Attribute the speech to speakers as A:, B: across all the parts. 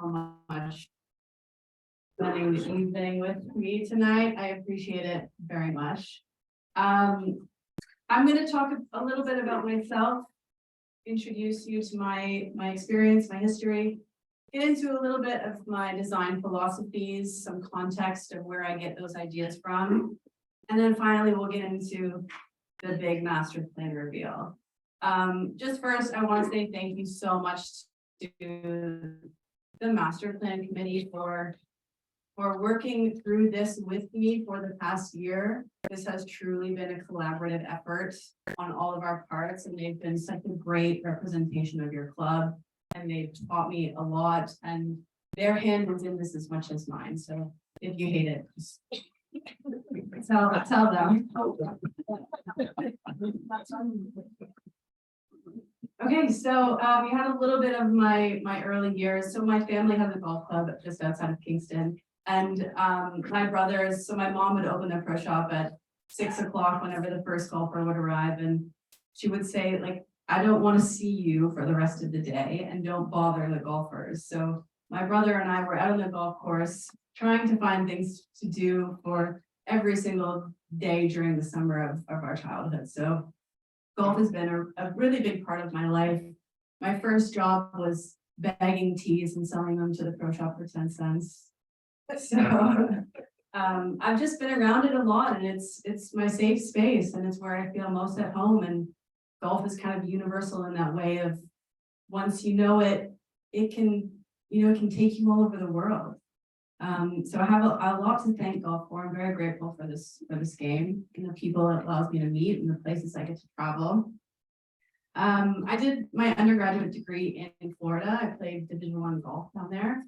A: much spending the evening with me tonight. I appreciate it very much. I'm going to talk a little bit about myself, introduce you to my experience, my history, get into a little bit of my design philosophies, some context of where I get those ideas from, and then finally we'll get into the big master plan reveal. Just first, I want to say thank you so much to the master plan committee for working through this with me for the past year. This has truly been a collaborative effort on all of our parts, and they've been such a great representation of your club, and they've taught me a lot, and their hand is in this as much as mine. So if you hate it, just tell them. Okay, so we had a little bit of my early years. So my family has a golf club just outside of Kingston, and my brothers. So my mom would open the pro shop at 6 o'clock whenever the first golfer would arrive, and she would say, like, I don't want to see you for the rest of the day, and don't bother the golfers. So my brother and I were out on the golf course trying to find things to do for every single day during the summer of our childhood. So golf has been a really big part of my life. My first job was bagging tees and selling them to the pro shop for 10 cents. So I've just been around it a lot, and it's my safe space, and it's where I feel most at home. And golf is kind of universal in that way of, once you know it, it can take you all over the world. So I have a lot to thank golf for. I'm very grateful for this game and the people it allows me to meet and the places I get to travel. I did my undergraduate degree in Florida. I played Division I golf down there.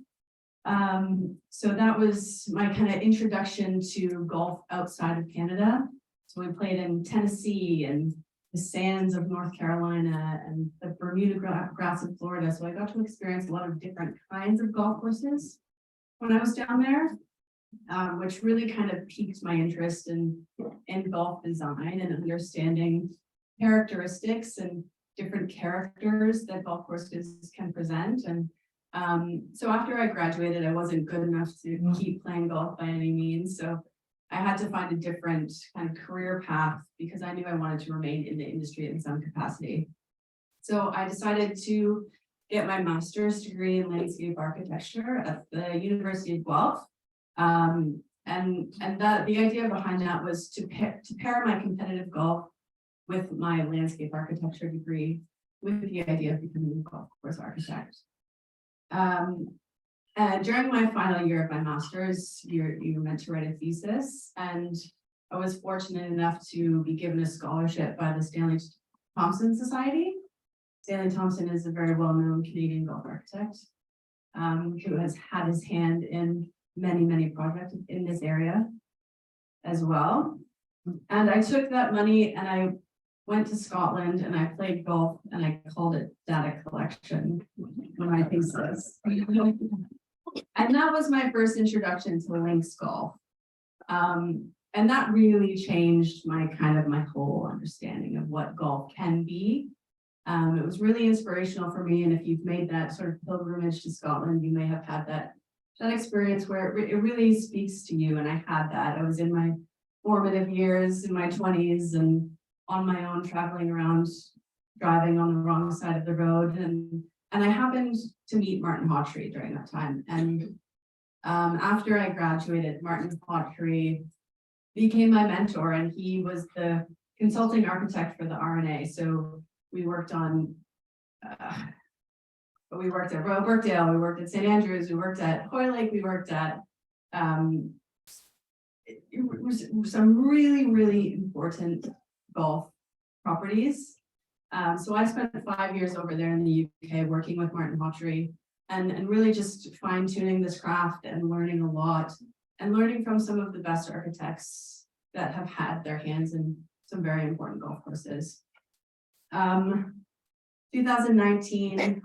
A: So that was my kind of introduction to golf outside of Canada. So we played in Tennessee and the sands of North Carolina and the Bermuda grass of Florida. So I got to experience a lot of different kinds of golf courses when I was down there, which really kind of piqued my interest in golf design and understanding characteristics and different characters that golf courses can present. And so after I graduated, I wasn't good enough to keep playing golf by any means. So I had to find a different kind of career path because I knew I wanted to remain in the industry in some capacity. So I decided to get my master's degree in landscape architecture at the University of Guelph. And that the idea behind that was to pair my competitive golf with my landscape architecture degree, with the idea of becoming a golf course architect. During my final year of my master's, you're meant to write a thesis, and I was fortunate enough to be given a scholarship by the Stanley Thompson Society. Stanley Thompson is a very well-known Canadian golf architect who has had his hand in many projects in this area as well. And I took that money and I went to Scotland and I played golf, and I called it data collection when my thesis. And that was my first introduction to links golf. And that really changed my whole understanding of what golf can be. It was really inspirational for me, and if you've made that sort of pilgrimage to Scotland, you may have had that experience where it really speaks to you, and I had that. I was in my formative years, in my 20s, and on my own, traveling around, driving on the wrong side of the road, and I happened to meet Martin Hawtrey during that time. And after I graduated, Martin Hawtrey became my mentor, and he was the consulting architect for the R&A. So we worked on, we worked at Royal Birkdale, we worked at St. Andrews, we worked at Hoylake, we worked at some really important golf properties. So I spent 5 years over there in the UK working with Martin Hawtrey and really just fine-tuning this craft and learning a lot, and learning from some of the best architects that have had their hands in some very important golf courses. 2019,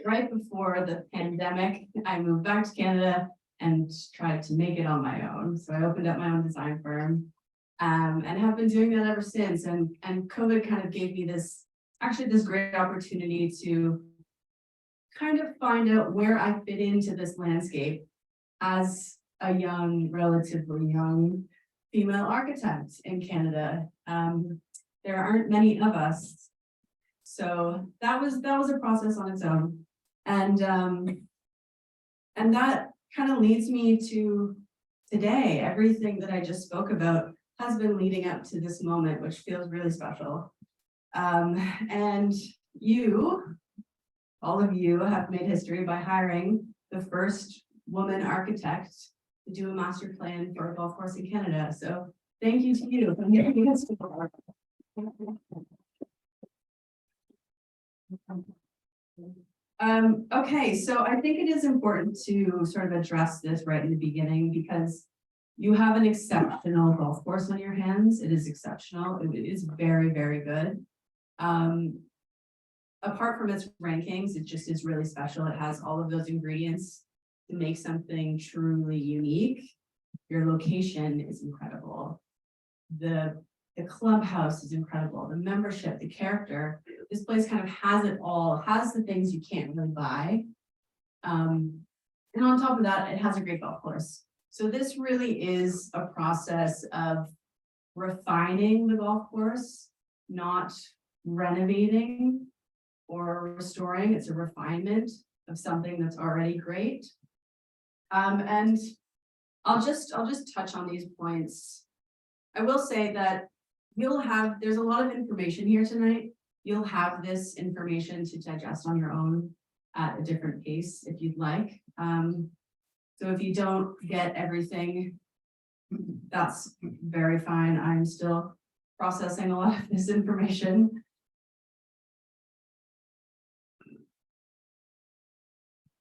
A: right before the pandemic, I moved back to Canada and tried to make it on my own. So I opened up my own design firm, and have been doing that ever since. And COVID kind of gave me this great opportunity to kind of find out where I fit into this landscape as a young, relatively young female architect in Canada. There aren't many of us. So that was a process on its own. And that kind of leads me to today. Everything that I just spoke about has been leading up to this moment, which feels really special. And all of you have made history by hiring the first woman architect to do a master plan for a golf course in Canada. So thank you to you for making this. Okay, so I think it is important to sort of address this right in the beginning because you have an exceptional golf course on your hands. It is exceptional. It is very, very good. Apart from its rankings, it just is really special. It has all of those ingredients to make something truly unique. Your location is incredible. The clubhouse is incredible. The membership, the character. This place kind of has it all, has the things you can't really buy. And on top of that, it has a great golf course. So this really is a process of refining the golf course, not renovating or restoring. It's a refinement of something that's already great. And I'll just touch on these points. I will say that there's a lot of information here tonight. You'll have this information to digest on your own at a different pace if you'd like. So if you don't get everything, that's very fine. I'm still processing a lot of this information.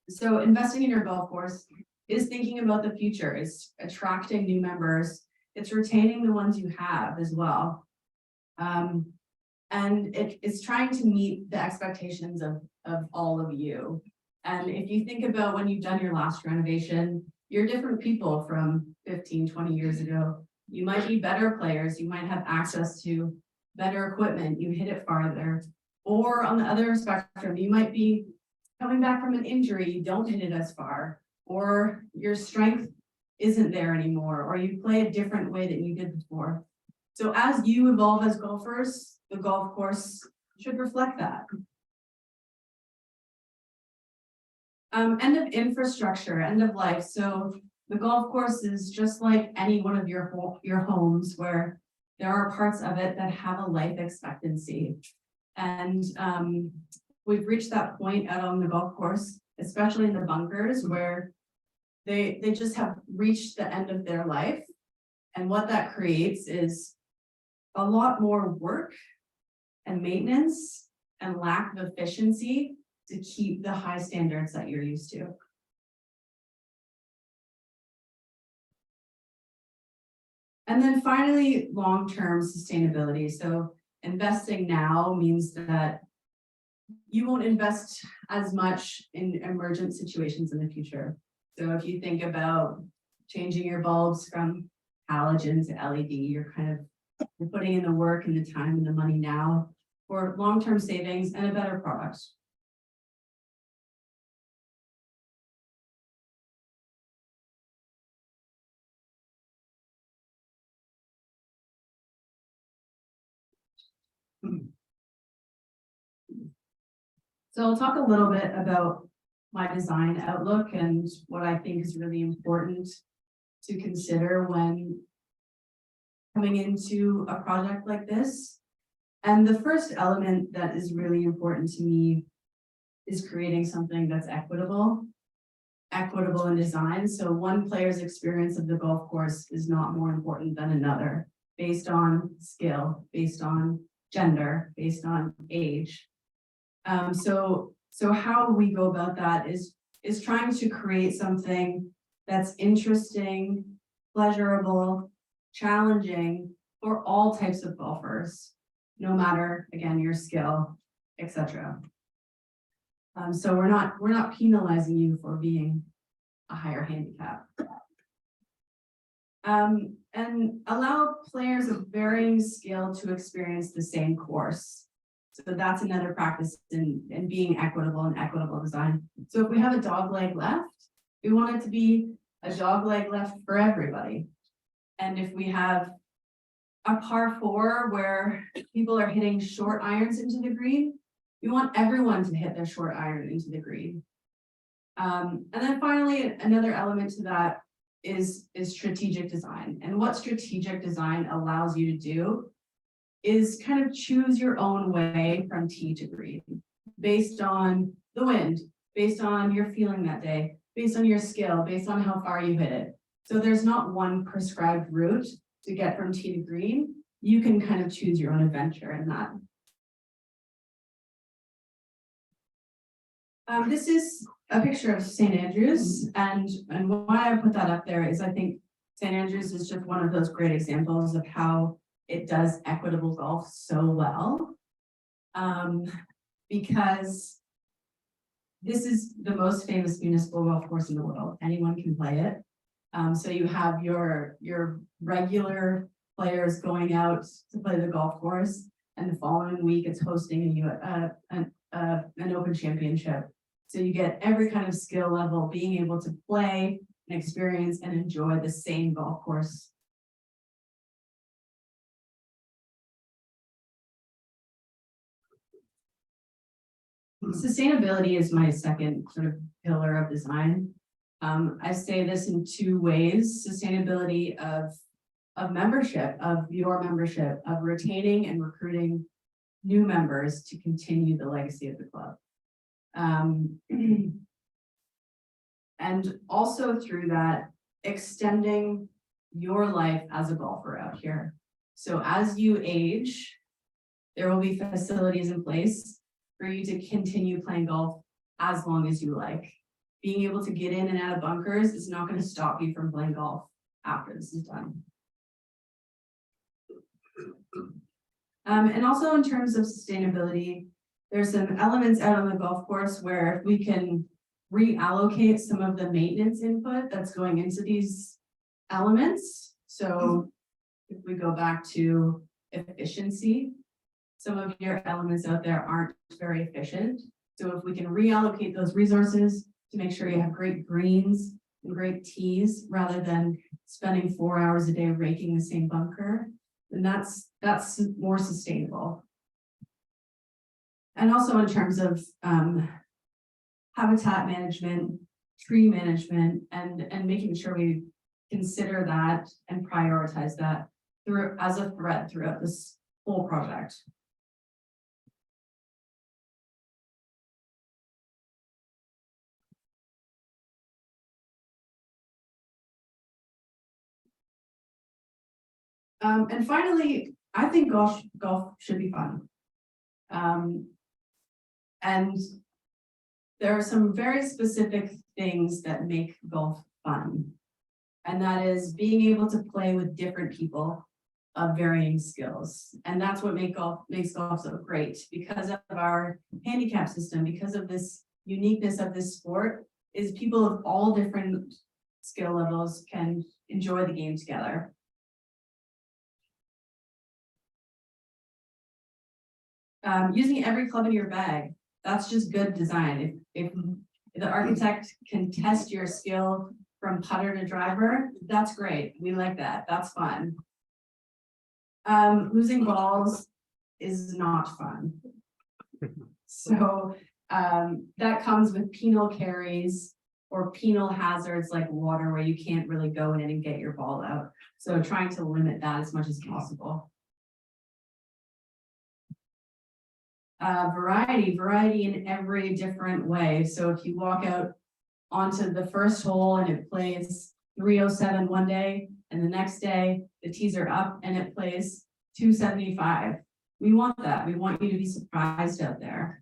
A: So investing in your golf course is thinking about the future. It's attracting new members. It's retaining the ones you have as well. And it's trying to meet the expectations of all of you. And if you think about when you've done your last renovation, you're different people from 15, 20 years ago. You might be better players. You might have access to better equipment. You hit it farther. Or on the other spectrum, you might be coming back from an injury. You don't hit it as far. Or your strength isn't there anymore. Or you play a different way than you did before. So as you evolve as golfers, the golf course should reflect that. End of infrastructure, end of life. So the golf course is just like any one of your homes where there are parts of it that have a life expectancy. And we've reached that point out on the golf course, especially in the bunkers where they just have reached the end of their life. And what that creates is a lot more work and maintenance and lack of efficiency to keep the high standards that you're used to. And then finally, long-term sustainability. So investing now means that you won't invest as much in emergent situations in the future. So if you think about changing your bulbs from halogen to LED, you're putting in the work and the time and the money now for long-term savings and a better product. So I'll talk a little bit about my design outlook and what I think is really important to consider when coming into a project like this. And the first element that is really important to me is creating something that's equitable in design. So one player's experience of the golf course is not more important than another, based on skill, based on gender, based on age. So how we go about that is trying to create something that's interesting, pleasurable, challenging for all types of golfers, no matter, again, your skill, etc. So we're not penalizing you for being a higher handicap. And allow players of varying skill to experience the same course. So that's another practice in being equitable and equitable design. So if we have a dog leg left, we want it to be a dog leg left for everybody. And if we have a par 4 where people are hitting short irons into the green, we want everyone to hit their short iron into the green. And then finally, another element to that is strategic design. And what strategic design allows you to do is kind of choose your own way from tee to green, based on the wind, based on your feeling that day, based on your skill, based on how far you hit it. So there's not one prescribed route to get from tee to green. You can kind of choose your own adventure in that. This is a picture of St. Andrews, and why I put that up there is I think St. Andrews is just one of those great examples of how it does equitable golf so well. Because this is the most famous municipal golf course in the world. Anyone can play it. So you have your regular players going out to play the golf course, and the following week it's hosting an open championship. So you get every kind of skill level being able to play and experience and enjoy the same golf course. Sustainability is my second sort of pillar of design. I say this in two ways: sustainability of membership, of your membership, of retaining and recruiting new members to continue the legacy of the club. And also through that, extending your life as a golfer out here. So as you age, there will be facilities in place for you to continue playing golf as long as you like. Being able to get in and out of bunkers is not going to stop you from playing golf after this is done. And also in terms of sustainability, there's some elements out on the golf course where if we can reallocate some of the maintenance input that's going into these elements. So if we go back to efficiency, some of your elements out there aren't very efficient. So if we can reallocate those resources to make sure you have great greens and great tees rather than spending 4 hours a day raking the same bunker, then that's more sustainable. And also in terms of habitat management, tree management, and making sure we consider that and prioritize that through as a thread throughout this whole project. And finally, I think golf should be fun. And there are some very specific things that make golf fun. And that is being able to play with different people of varying skills. And that's what makes golf so great, because of our handicap system, because of this uniqueness of this sport, is people of all different skill levels can enjoy the game together. Using every club in your bag, that's just good design. If the architect can test your skill from putter to driver, that's great. We like that. That's fun. Losing balls is not fun. So that comes with penal carries or penal hazards like water, where you can't really go in and get your ball out. So trying to limit that as much as possible. Variety in every different way. So if you walk out onto the first hole and it plays 307 one day, and the next day the tees are up and it plays 275. We want that. We want you to be surprised out there.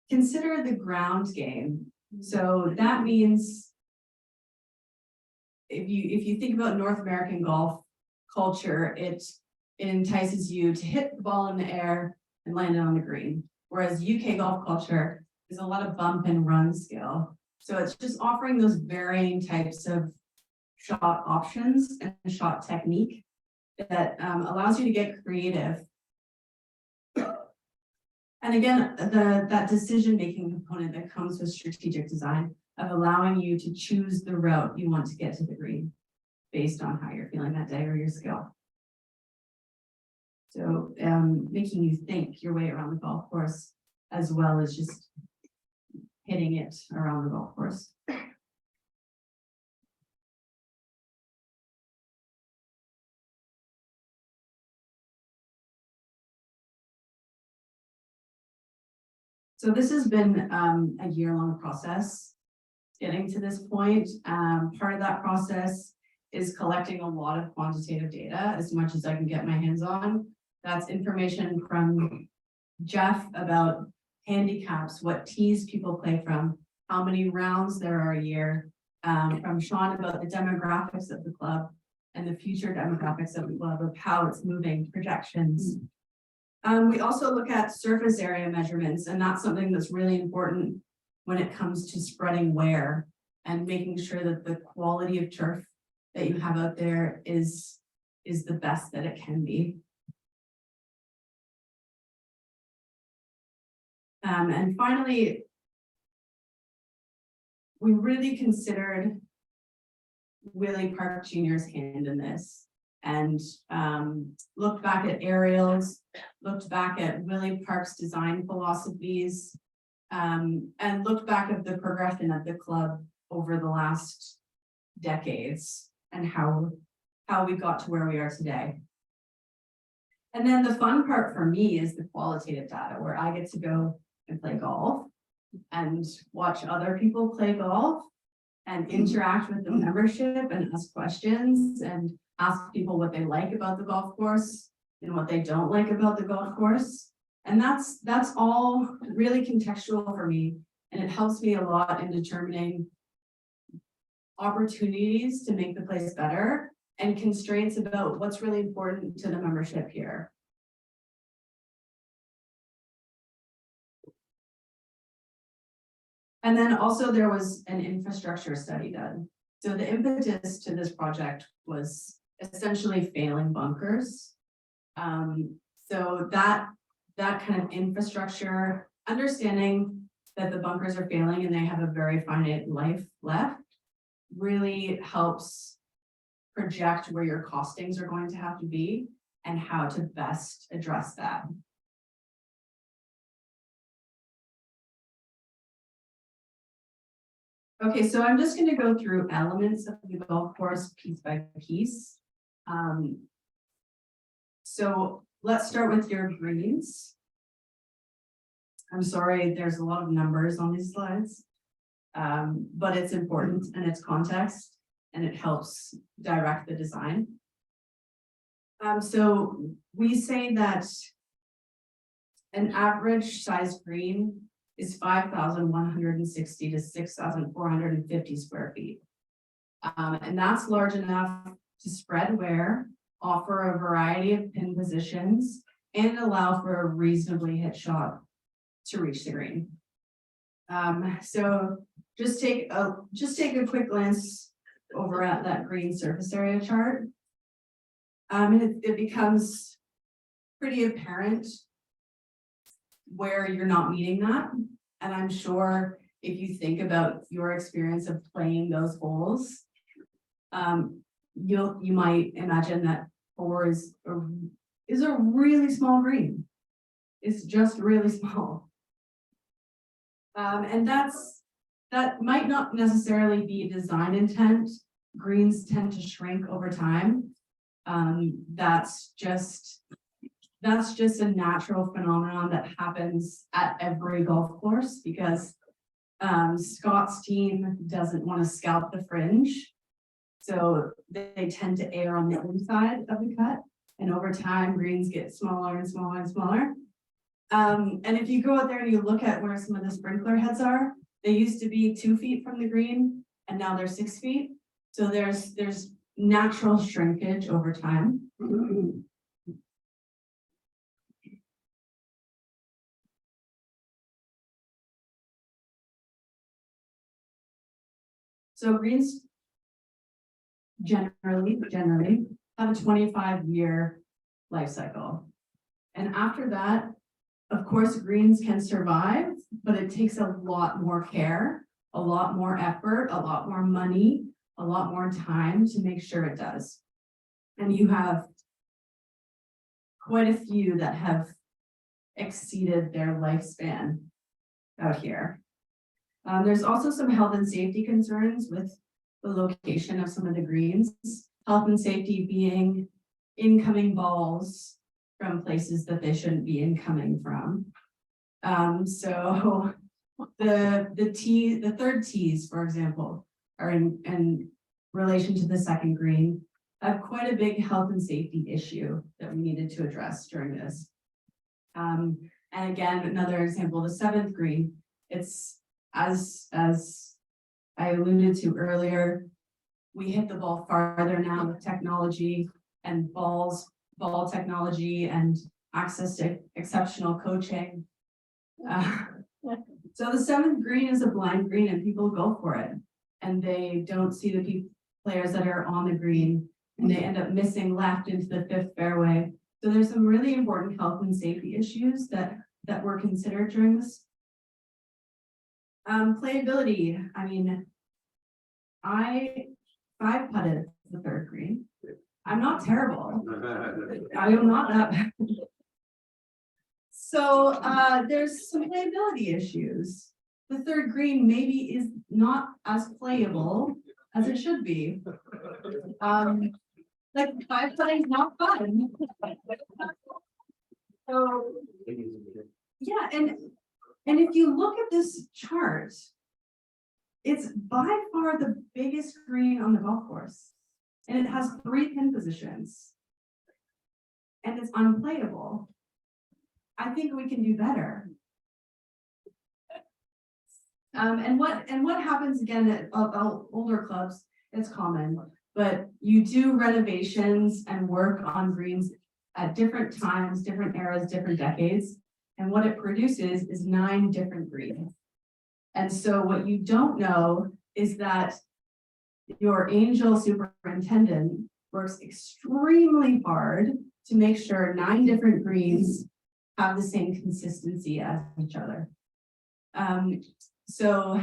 A: Consider the ground game. So that means if you think about North American golf culture, it entices you to hit the ball in the air and land it on the green. Whereas UK golf culture is a lot of bump and run skill. So it's just offering those varying types of shot options and shot technique that allows you to get creative. And again, that decision-making component that comes with strategic design of allowing you to choose the route you want to get to the green based on how you're feeling that day or your skill. So making you think your way around the golf course as well as just hitting it around the golf course. So this has been a year-long process getting to this point. Part of that process is collecting a lot of quantitative data, as much as I can get my hands on. That's information from Jeff about handicaps, what tees people play from, how many rounds there are a year, from Sean about the demographics of the club and the future demographics of the club, of how it's moving, projections. We also look at surface area measurements, and that's something that's really important when it comes to spreading wear and making sure that the quality of turf that you have out there is the best that it can be. And finally, we really considered Willie Park Jr.'s hand in this, and looked back at aerials, looked back at Willie Park's design philosophies, and looked back at the progression of the club over the last decades and how we got to where we are today. And then the fun part for me is the qualitative data, where I get to go and play golf and watch other people play golf and interact with the membership and ask questions and ask people what they like about the golf course and what they don't like about the golf course. And that's all really contextual for me. And it helps me a lot in determining opportunities to make the place better and constraints about what's really important to the membership here. And then also there was an infrastructure study done. So the impetus to this project was essentially failing bunkers. So that kind of infrastructure, understanding that the bunkers are failing and they have a very finite life left, really helps project where your costings are going to have to be and how to best address that. Okay, so I'm just going to go through elements of the golf course piece by piece. So let's start with your greens. I'm sorry, there's a lot of numbers on these slides, but it's important and it's context and it helps direct the design. So we say that an average size green is 5,160 to 6,450 square feet. And that's large enough to spread wear, offer a variety of pin positions, and allow for a reasonably hit shot to reach the green. So just take a quick glance over at that green surface area chart. It becomes pretty apparent where you're not meeting that. And I'm sure if you think about your experience of playing those holes, you might imagine that 4 is a really small green. It's just really small. And that might not necessarily be design intent. Greens tend to shrink over time. That's just a natural phenomenon that happens at every golf course because Scott's team doesn't want to scalp the fringe. So they tend to err on the inside of the cut. And over time, greens get smaller and smaller and smaller. And if you go out there and you look at where some of the sprinkler heads are, they used to be 2 feet from the green and now they're 6 feet. So there's natural shrinkage over time. So greens generally have a 25-year life cycle. And after that, of course, greens can survive, but it takes a lot more care, a lot more effort, a lot more money, a lot more time to make sure it does. And you have quite a few that have exceeded their lifespan out here. There's also some health and safety concerns with the location of some of the greens. Health and safety being incoming balls from places that they shouldn't be incoming from. So the third tees, for example, are in relation to the second green, have quite a big health and safety issue that we needed to address during this. And again, another example, the seventh green, it's as I alluded to earlier, we hit the ball farther now with technology and ball technology and access to exceptional coaching. So the seventh green is a blind green and people go for it and they don't see the players that are on the green and they end up missing left into the fifth fairway. So there's some really important health and safety issues that were considered during this. Playability, I mean, I putted the third green. I'm not terrible. I am not that bad. So there's some playability issues. The third green maybe is not as playable as it should be. Like 5 putting is not fun. So yeah, and if you look at this chart, it's by far the biggest green on the golf course. And it has 3 pin positions. And it's unplayable. I think we can do better. And what happens again at older clubs, it's common, but you do renovations and work on greens at different times, different eras, different decades. And what it produces is 9 different greens. And so what you don't know is that your angel superintendent works extremely hard to make sure 9 different greens have the same consistency as each other. So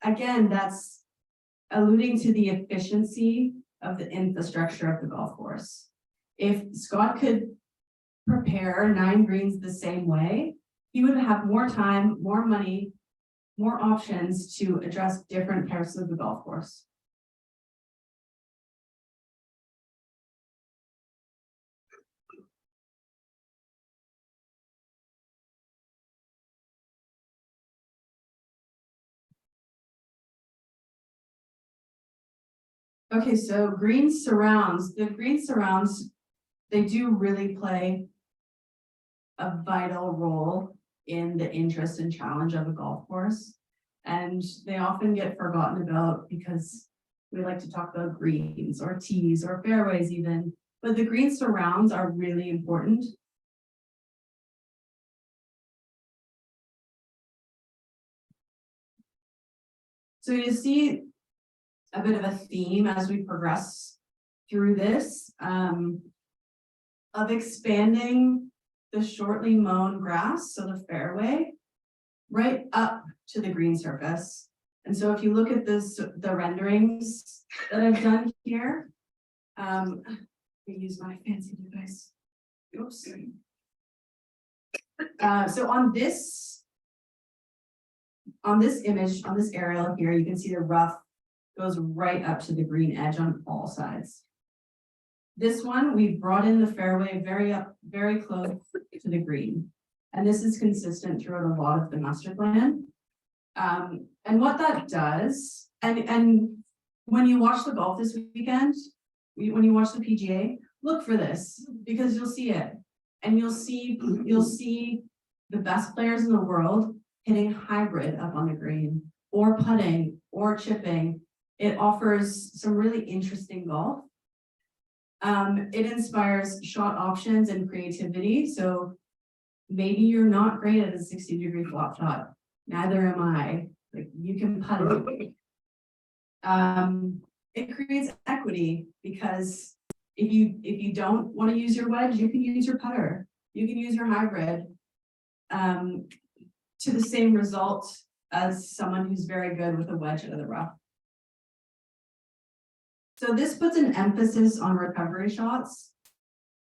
A: again, that's alluding to the efficiency of the infrastructure of the golf course. If Scott could prepare 9 greens the same way, he would have more time, more money, more options to address different parts of the golf course. Okay, so green surrounds, they do really play a vital role in the interest and challenge of a golf course. And they often get forgotten about because we like to talk about greens or tees or fairways even, but the green surrounds are really important. So you see a bit of a theme as we progress through this, of expanding the shortly mown grass, so the fairway, right up to the green surface. And so if you look at this, the renderings that I've done here, I use my fancy device. Oops. So on this image, on this aerial here, you can see the rough goes right up to the green edge on all sides. This one, we brought in the fairway very close to the green. And this is consistent throughout a lot of the master plan. And what that does, and when you watch the golf this weekend, when you watch the PGA, look for this because you'll see it. And you'll see the best players in the world hitting hybrid up on the green or putting or chipping. It offers some really interesting golf. It inspires shot options and creativity. So maybe you're not great at a 60-degree flop shot. Neither am I. Like you can putt it. it creates equity because if you don't want to use your wedge, you can use your putter, you can use your hybrid to the same result as someone who's very good with a wedge out of the rough. So this puts an emphasis on recovery shots.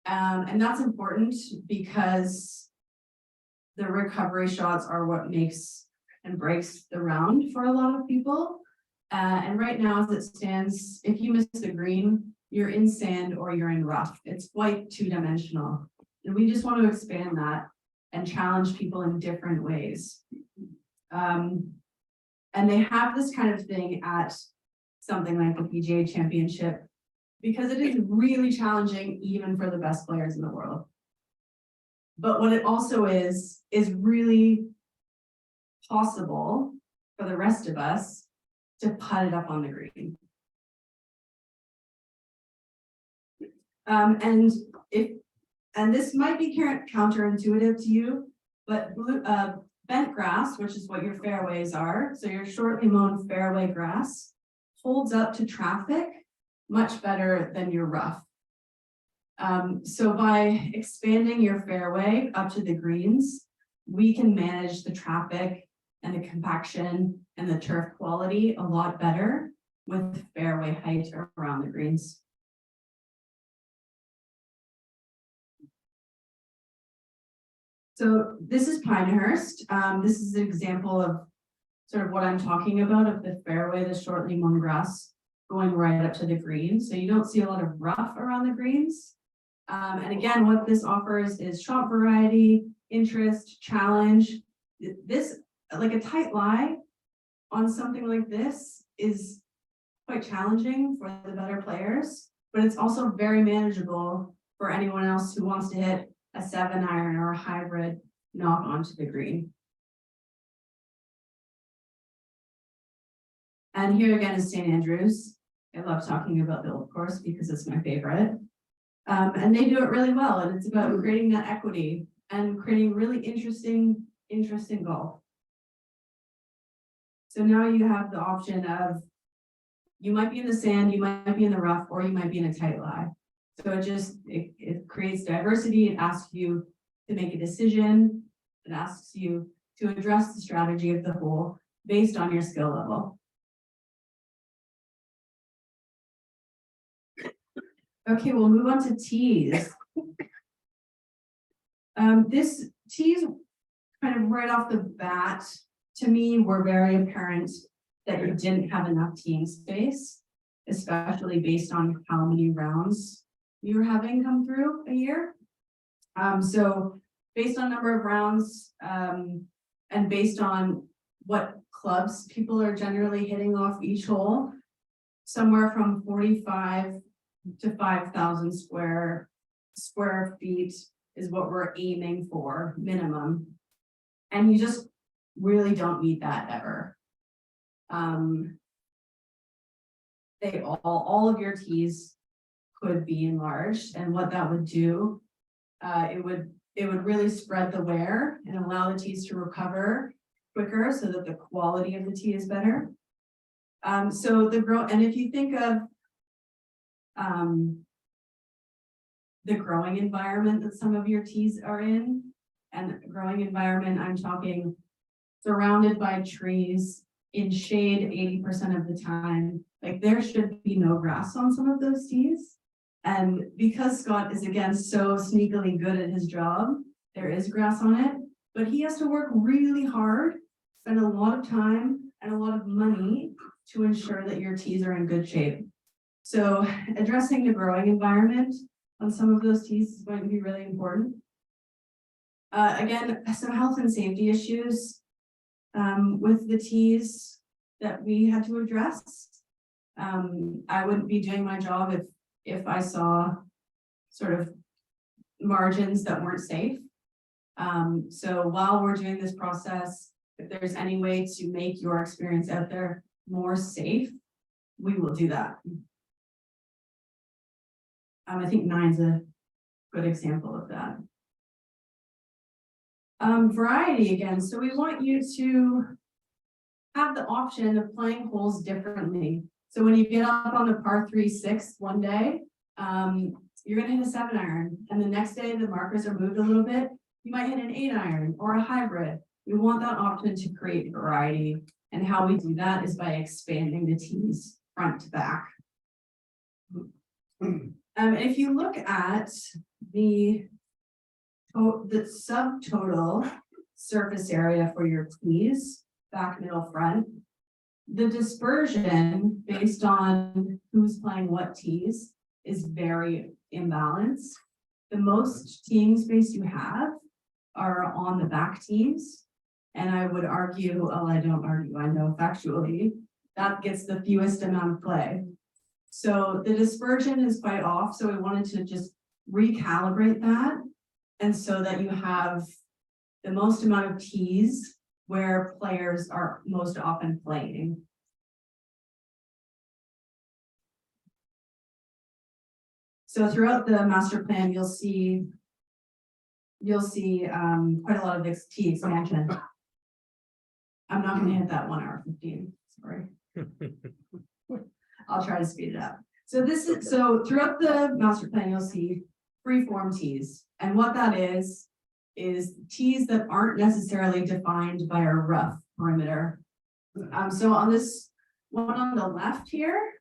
A: And that's important because the recovery shots are what makes and breaks the round for a lot of people. And right now, as it stands, if you miss the green, you're in sand or you're in rough. It's quite two-dimensional. And we just want to expand that and challenge people in different ways. And they have this kind of thing at something like the PGA Championship because it is really challenging even for the best players in the world. But what it also is really possible for the rest of us to putt it up on the green. And this might be counterintuitive to you, but bent grass, which is what your fairways are, so your shortly mown fairway grass, holds up to traffic much better than your rough. So by expanding your fairway up to the greens, we can manage the traffic and the compaction and the turf quality a lot better with fairway height around the greens. So this is Pinehurst. This is an example of sort of what I'm talking about of the fairway, the shortly mown grass going right up to the green. So you don't see a lot of rough around the greens. And again, what this offers is shot variety, interest, challenge. This, like a tight lie on something like this, is quite challenging for the better players, but it's also very manageable for anyone else who wants to hit a 7-iron or a hybrid knock onto the green. And here again is St. Andrews. I love talking about the Old Course because it's my favorite. And they do it really well, and it's about creating that equity and creating really interesting golf. So now you have the option of, you might be in the sand, you might be in the rough, or you might be in a tight lie. So it creates diversity. It asks you to make a decision. It asks you to address the strategy of the hole based on your skill level. Okay, we'll move on to tees. This tees, kind of right off the bat, to me, were very apparent that you didn't have enough team space, especially based on how many rounds you're having come through a year. So based on number of rounds, and based on what clubs people are generally hitting off each hole, somewhere from 45 to 5,000 square feet is what we're aiming for minimum. And you just really don't need that ever. All of your tees could be enlarged, and what that would do, it would really spread the wear and allow the tees to recover quicker so that the quality of the tee is better. And if you think of the growing environment that some of your tees are in, and growing environment, I'm talking surrounded by trees, in shade 80% of the time, like there should be no grass on some of those tees. And because Scott is, again, so sneakily good at his job, there is grass on it, but he has to work really hard, spend a lot of time and a lot of money to ensure that your tees are in good shape. So addressing the growing environment on some of those tees is going to be really important. Again, some health and safety issues with the tees that we had to address. I wouldn't be doing my job if I saw sort of margins that weren't safe. So while we're doing this process, if there's any way to make your experience out there more safe, we will do that. I think 9's a good example of that. Variety again. So we want you to have the option of playing holes differently. So when you get up on the par 3/6 one day, you're gonna hit a 7-iron, and the next day the markers are moved a little bit. You might hit an 8-iron or a hybrid. We want that option to create variety, and how we do that is by expanding the tees front to back. If you look at the subtotal surface area for your tees, back, middle, front, the dispersion based on who's playing what tees is very imbalanced. The most teeing space you have are on the back tees. And I would argue, well, I don't argue, I know factually, that gets the fewest amount of play. So the dispersion is quite off, so we wanted to just recalibrate that. And so that you have the most amount of tees where players are most often playing. So throughout the master plan, you'll see quite a lot of this tee expansion. I'm not gonna hit that 1 hour 15, sorry. I'll try to speed it up. So throughout the master plan, you'll see free-form tees. And what that is tees that aren't necessarily defined by a rough perimeter. So on this one on the left here,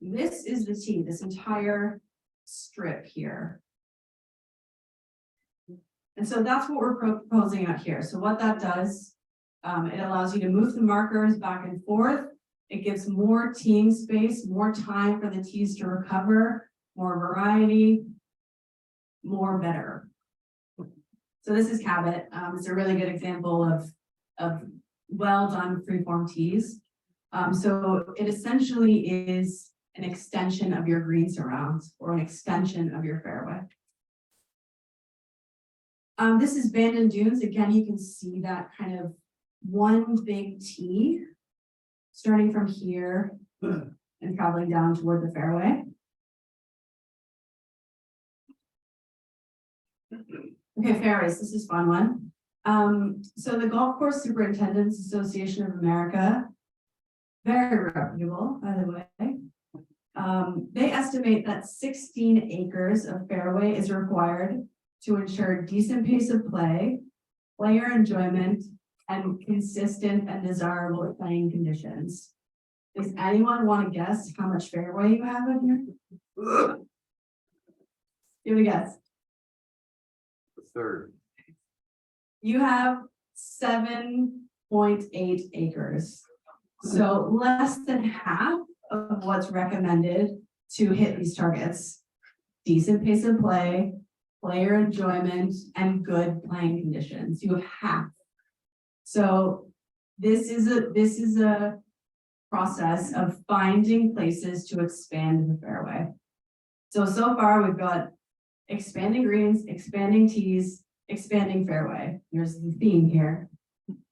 A: this is the tee, this entire strip here. And so that's what we're proposing out here. So what that does, it allows you to move the markers back and forth. It gives more teeing space, more time for the tees to recover, more variety, more better. So this is Cabot. It's a really good example of well done freeform tees. So it essentially is an extension of your green surrounds or an extension of your fairway. This is Bandon Dunes. Again, you can see that kind of one big tee starting from here and traveling down toward the fairway. Okay, fairways, this is a fun one. So the Golf Course Superintendents Association of America, very reputable, by the way. They estimate that 16 acres of fairway is required to ensure decent pace of play, player enjoyment, and consistent and desirable playing conditions. Does anyone want to guess how much fairway you have in here? Give a guess.
B: A third.
A: You have 7.8 acres. So less than half of what's recommended to hit these targets. Decent pace of play, player enjoyment, and good playing conditions. You have half. So this is a process of finding places to expand the fairway. So far we've got expanding greens, expanding tees, expanding fairway. There's the theme here.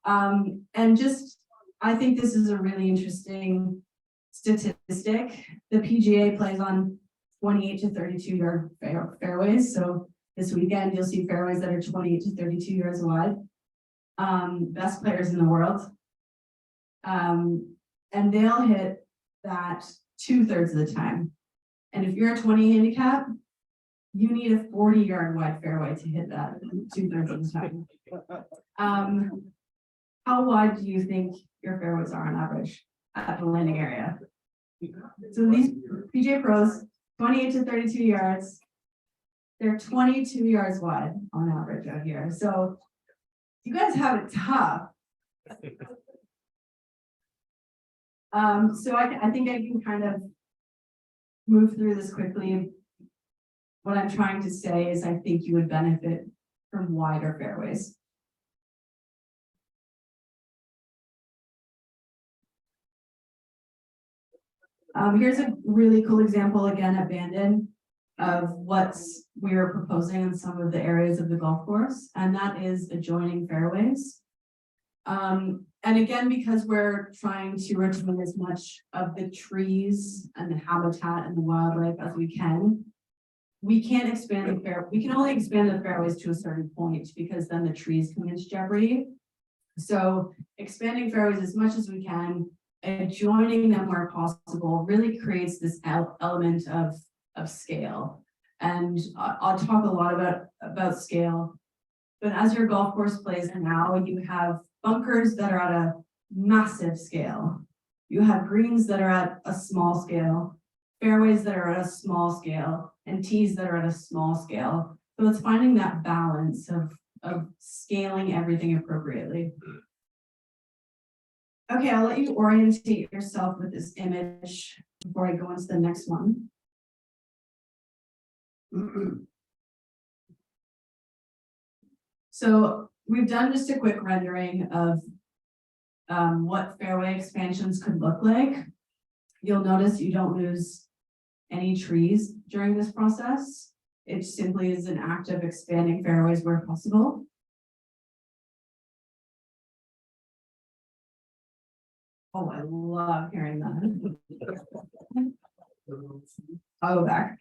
A: And just, I think this is a really interesting statistic. The PGA plays on 28 to 32 yard fairways. So this weekend, you'll see fairways that are 28 to 32 yards wide. Best players in the world. And they'll hit that 2/3 of the time. And if you're a 20 handicap, you need a 40-yard wide fairway to hit that 2/3 of the time. How wide do you think your fairways are on average at the landing area? So these PGA pros, 28 to 32 yards, they're 22 yards wide on average out here. So you guys have it tough. So I think I can kind of move through this quickly. What I'm trying to say is I think you would benefit from wider fairways. Here's a really cool example again at Bandon of what we're proposing in some of the areas of the golf course, and that is adjoining fairways. And again, because we're trying to retain as much of the trees and the habitat and the wildlife as we can't expand the fairway. We can only expand the fairways to a certain point because then the trees come into jeopardy. So expanding fairways as much as we can, and joining them where possible really creates this element of scale. And I'll talk a lot about scale, but as your golf course plays now, you have bunkers that are at a massive scale. You have greens that are at a small scale, fairways that are at a small scale, and tees that are at a small scale. So it's finding that balance of scaling everything appropriately. Okay, I'll let you orientate yourself with this image before I go into the next one. So we've done just a quick rendering of what fairway expansions could look like. You'll notice you don't lose any trees during this process. It simply is an act of expanding fairways where possible. Oh, I love hearing that. I'll go back.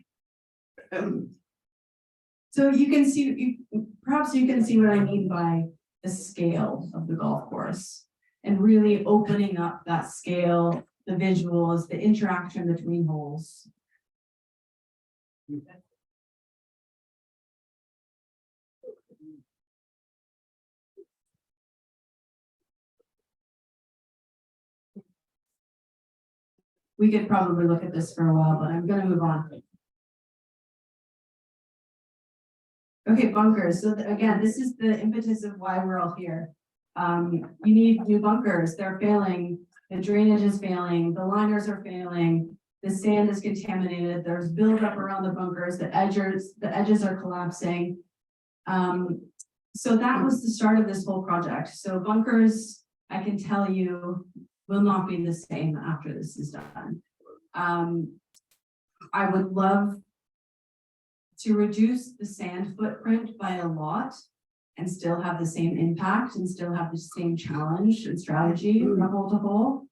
A: So you can see, perhaps you can see what I mean by the scale of the golf course and really opening up that scale, the visuals, the interaction between holes. We could probably look at this for a while, but I'm going to move on. Okay, bunkers. So again, this is the impetus of why we're all here. You need new bunkers. They're failing. The drainage is failing. The liners are failing. The sand is contaminated. There's buildup around the bunkers. The edges are collapsing. So that was the start of this whole project. So bunkers, I can tell you, will not be the same after this is done. I would love to reduce the sand footprint by a lot and still have the same impact and still have the same challenge and strategy from hole to hole.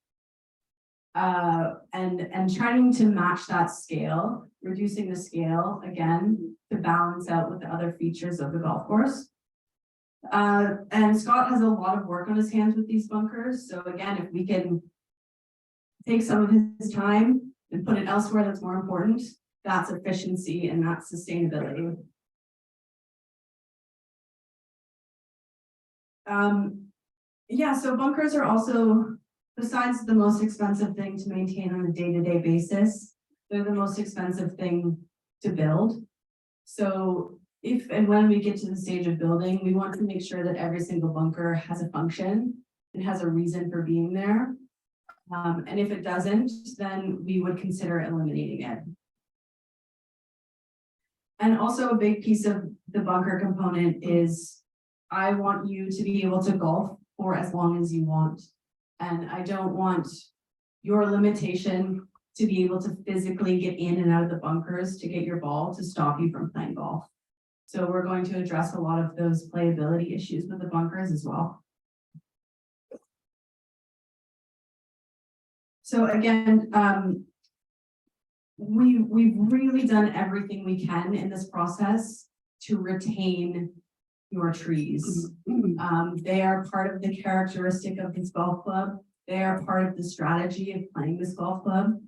A: And trying to match that scale, reducing the scale again to balance out with the other features of the golf course. And Scott has a lot of work on his hands with these bunkers. So again, if we can take some of his time and put it elsewhere that's more important, that's efficiency and that's sustainability. Yeah, so bunkers are also, besides the most expensive thing to maintain on a day-to-day basis, they're the most expensive thing to build. So if and when we get to the stage of building, we want to make sure that every single bunker has a function and has a reason for being there. And if it doesn't, then we would consider eliminating it. And also a big piece of the bunker component is I want you to be able to golf for as long as you want. And I don't want your limitation to be able to physically get in and out of the bunkers to get your ball to stop you from playing golf. So we're going to address a lot of those playability issues with the bunkers as well. So again, we've really done everything we can in this process to retain your trees. They are part of the characteristic of this golf club. They are part of the strategy of playing this golf club.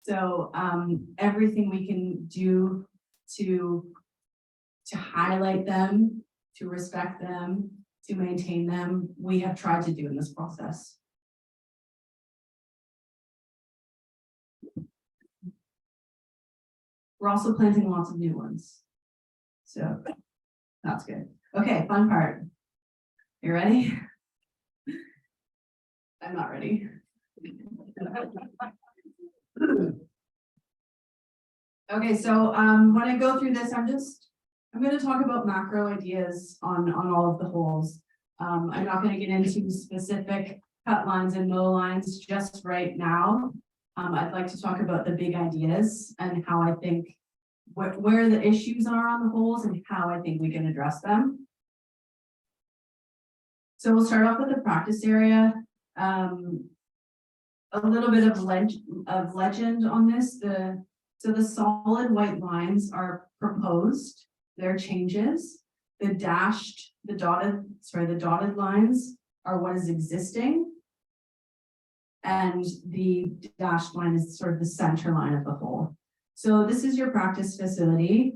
A: So everything we can do to highlight them, to respect them, to maintain them, we have tried to do in this process. We're also planting lots of new ones. So that's good. Okay, fun part. You ready? I'm not ready. Okay, so when I go through this, I'm going to talk about macro ideas on all of the holes. I'm not going to get into specific cut lines and mow lines just right now. I'd like to talk about the big ideas and how I think where the issues are on the holes and how I think we can address them. So we'll start off with the practice area. A little bit of legend on this. So the solid white lines are proposed. They're changes. The dotted lines are what is existing. and the dashed line is sort of the center line of the hole. So this is your practice facility.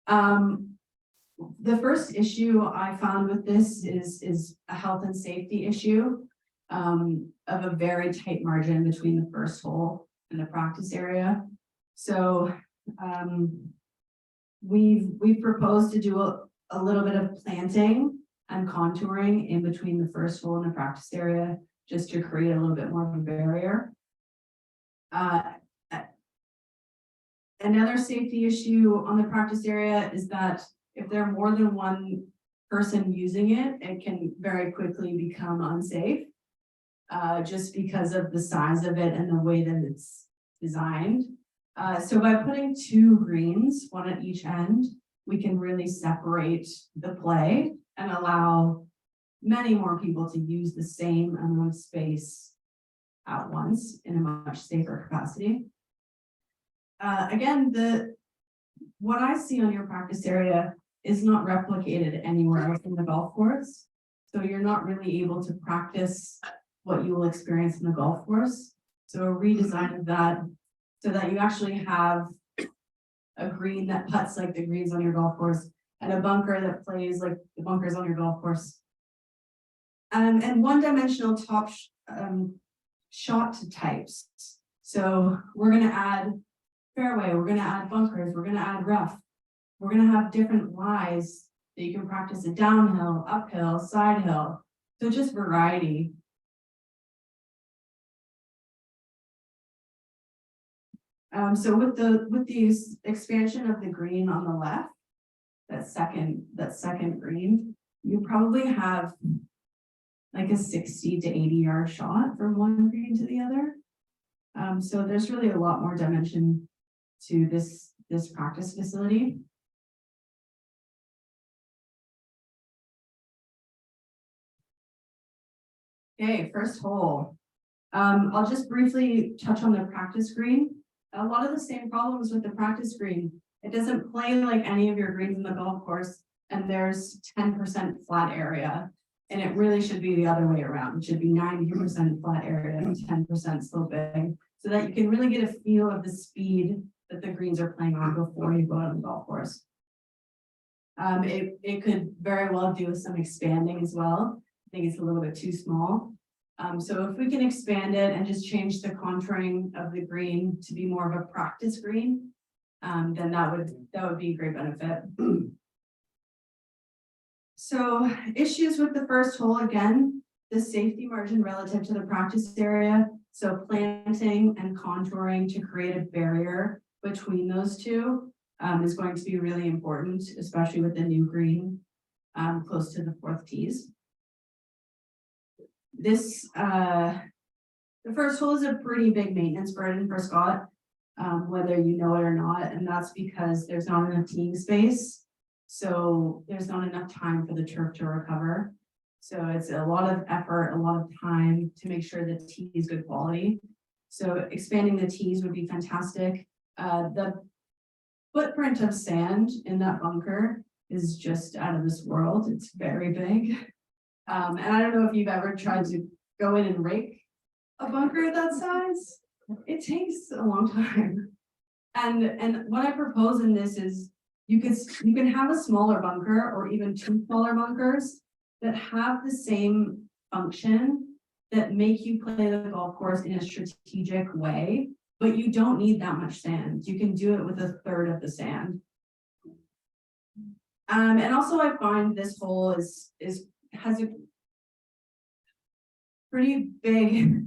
A: The first issue I found with this is a health and safety issue of a very tight margin between the first hole and the practice area. So we've proposed to do a little bit of planting and contouring in between the first hole and the practice area, just to create a little bit more of a barrier. Another safety issue on the practice area is that if there are more than one person using it, it can very quickly become unsafe, just because of the size of it and the way that it's designed. So by putting 2 greens, one at each end, we can really separate the play and allow many more people to use the same amount of space at once in a much safer capacity. Again, what I see on your practice area is not replicated anywhere else in the golf course. So you're not really able to practice what you will experience in the golf course. So a redesign of that so that you actually have a green that putts like the greens on your golf course and a bunker that plays like the bunkers on your golf course. And one-dimensional top shot types. So we're going to add fairway, we're going to add bunkers, we're going to add rough. We're going to have different lies that you can practice it downhill, uphill, side hill. So just variety. So with the expansion of the green on the left, that second green, you probably have like a 60 to 80 yard shot from one green to the other. So there's really a lot more dimension to this practice facility. Okay, first hole. I'll just briefly touch on the practice green. A lot of the same problems with the practice green. It doesn't play like any of your greens in the golf course, and there's 10% flat area. And it really should be the other way around. It should be 90% flat area and 10% sloping, so that you can really get a feel of the speed that the greens are playing on before you go out on the golf course. It could very well do with some expanding as well. I think it's a little bit too small. So if we can expand it and just change the contouring of the green to be more of a practice green, then that would be a great benefit. So issues with the first hole, again, the safety margin relative to the practice area. So planting and contouring to create a barrier between those two is going to be really important, especially with the new green close to the 4th tees. This, the first hole is a pretty big maintenance burden for Scott, whether you know it or not, and that's because there's not enough teeing space. So there's not enough time for the turf to recover. So it's a lot of effort, a lot of time to make sure the tee is good quality. So expanding the tees would be fantastic. The footprint of sand in that bunker is just out of this world. It's very big. And I don't know if you've ever tried to go in and rake a bunker that size. It takes a long time. And what I propose in this is you can have a smaller bunker or even 2 smaller bunkers that have the same function that make you play the golf course in a strategic way, but you don't need that much sand. You can do it with 1/3 of the sand. And also I find this hole has a pretty big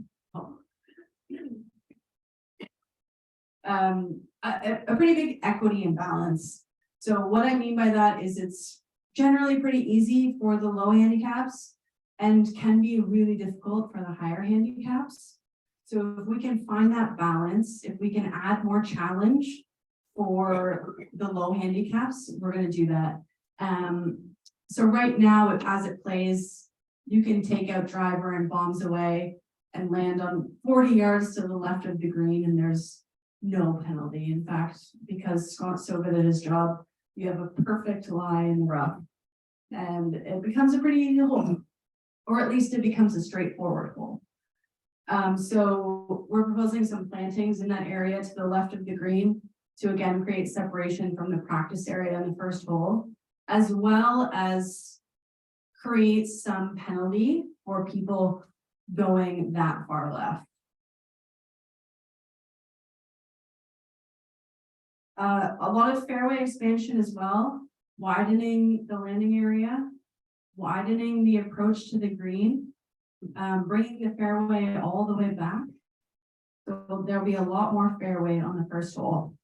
A: a pretty big equity imbalance. So what I mean by that is it's generally pretty easy for the low handicaps and can be really difficult for the higher handicaps. So if we can find that balance, if we can add more challenge for the low handicaps, we're going to do that. So right now, as it plays, you can take out driver and bombs away and land on 40 yards to the left of the green, and there's no penalty. In fact, because Scott's so good at his job, you have a perfect lie in the rough, and it becomes a pretty easy hole, or at least it becomes a straightforward hole. So we're proposing some plantings in that area to the left of the green to again create separation from the practice area on the first hole, as well as create some penalty for people going that far left. A lot of fairway expansion as well, widening the landing area, widening the approach to the green, bringing the fairway all the way back. So there'll be a lot more fairway on the first hole.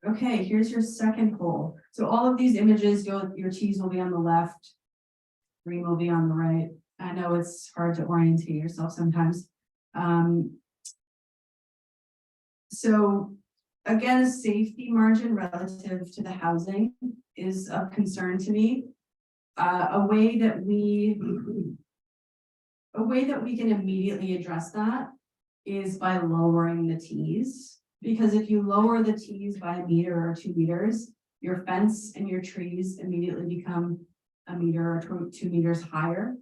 A: Okay, here's your second hole. So all of these images, your tees will be on the left, green will be on the right. I know it's hard to orientate yourself sometimes. So again, a safety margin relative to the housing is of concern to me. A way that we can immediately address that is by lowering the tees. Because if you lower the tees by 1 meter or 2 meters, your fence and your trees immediately become 1 meter or 2 meters higher.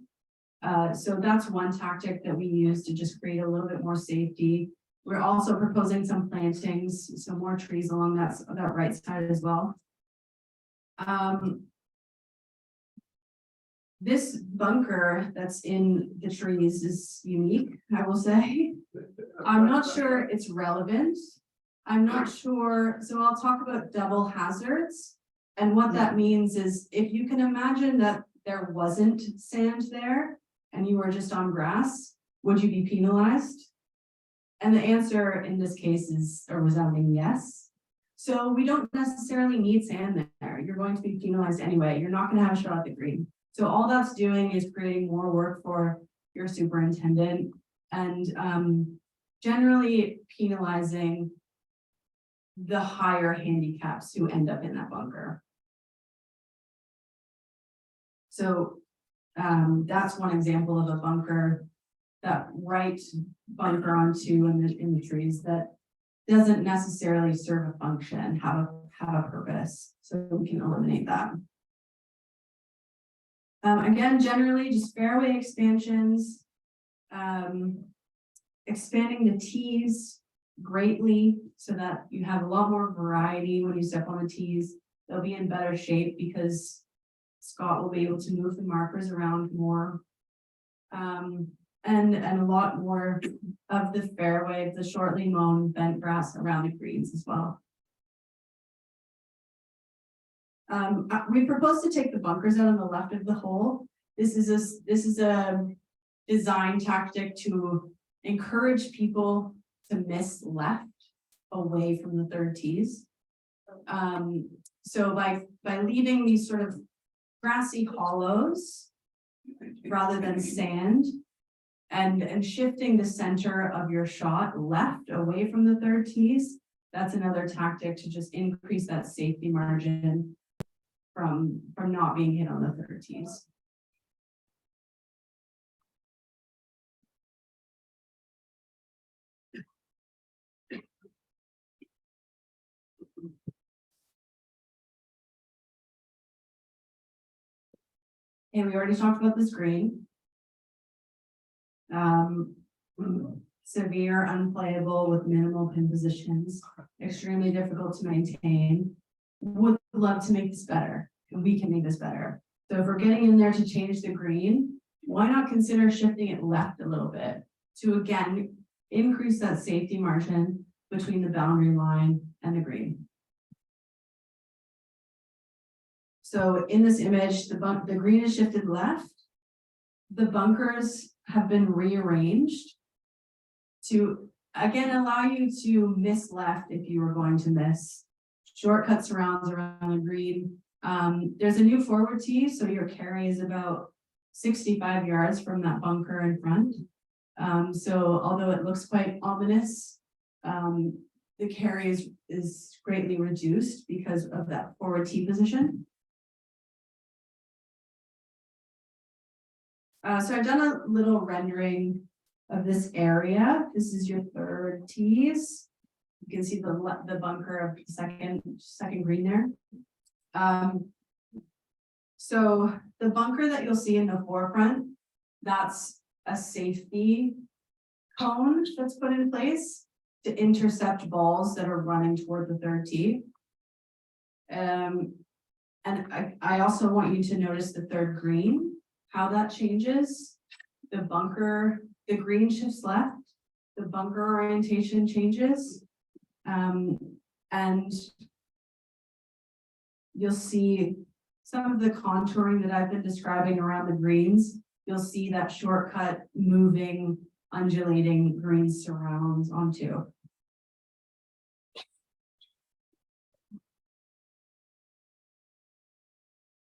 A: So that's one tactic that we use to just create a little bit more safety. We're also proposing some plantings, some more trees along that right side as well. This bunker that's in the trees is unique, I will say. I'm not sure it's relevant. I'm not sure, so I'll talk about double hazards. And what that means is if you can imagine that there wasn't sand there and you were just on grass, would you be penalized? And the answer in this case is a resounding yes. So we don't necessarily need sand there. You're going to be penalized anyway. You're not going to have a shot at the green. So all that's doing is creating more work for your superintendent and generally penalizing the higher handicaps who end up in that bunker. So that's one example of a bunker, that right bunker on 2 in the trees that doesn't necessarily serve a function, have a purpose. So we can eliminate that. Again, generally just fairway expansions, expanding the tees greatly so that you have a lot more variety when you step on the tees. They'll be in better shape because Scott will be able to move the markers around more. And a lot more of the fairway, the shortly mown bent grass around the greens as well. We propose to take the bunkers out on the left of the hole. This is a design tactic to encourage people to miss left away from the third tees. So by leaving these sort of grassy hollows rather than sand and shifting the center of your shot left away from the third tees, that's another tactic to just increase that safety margin from not being hit on the third tees. And we already talked about this green. Severe, unplayable with minimal pin positions, extremely difficult to maintain. Would love to make this better, and we can make this better. So if we're getting in there to change the green, why not consider shifting it left a little bit to again increase that safety margin between the boundary line and the green. So in this image, the green is shifted left. The bunkers have been rearranged to again allow you to miss left if you were going to miss. Shortcut surrounds around the green. There's a new forward tee, so your carry is about 65 yards from that bunker in front. So although it looks quite ominous, the carry is greatly reduced because of that forward tee position. So I've done a little rendering of this area. This is your third tees. You can see the bunker of the second green there. So the bunker that you'll see in the forefront, that's a safety cone that's put in place to intercept balls that are running toward the third tee. And I also want you to notice the third green, how that changes. The bunker, the green shifts left, the bunker orientation changes. And you'll see some of the contouring that I've been describing around the greens. You'll see that shortcut moving, undulating green surrounds onto.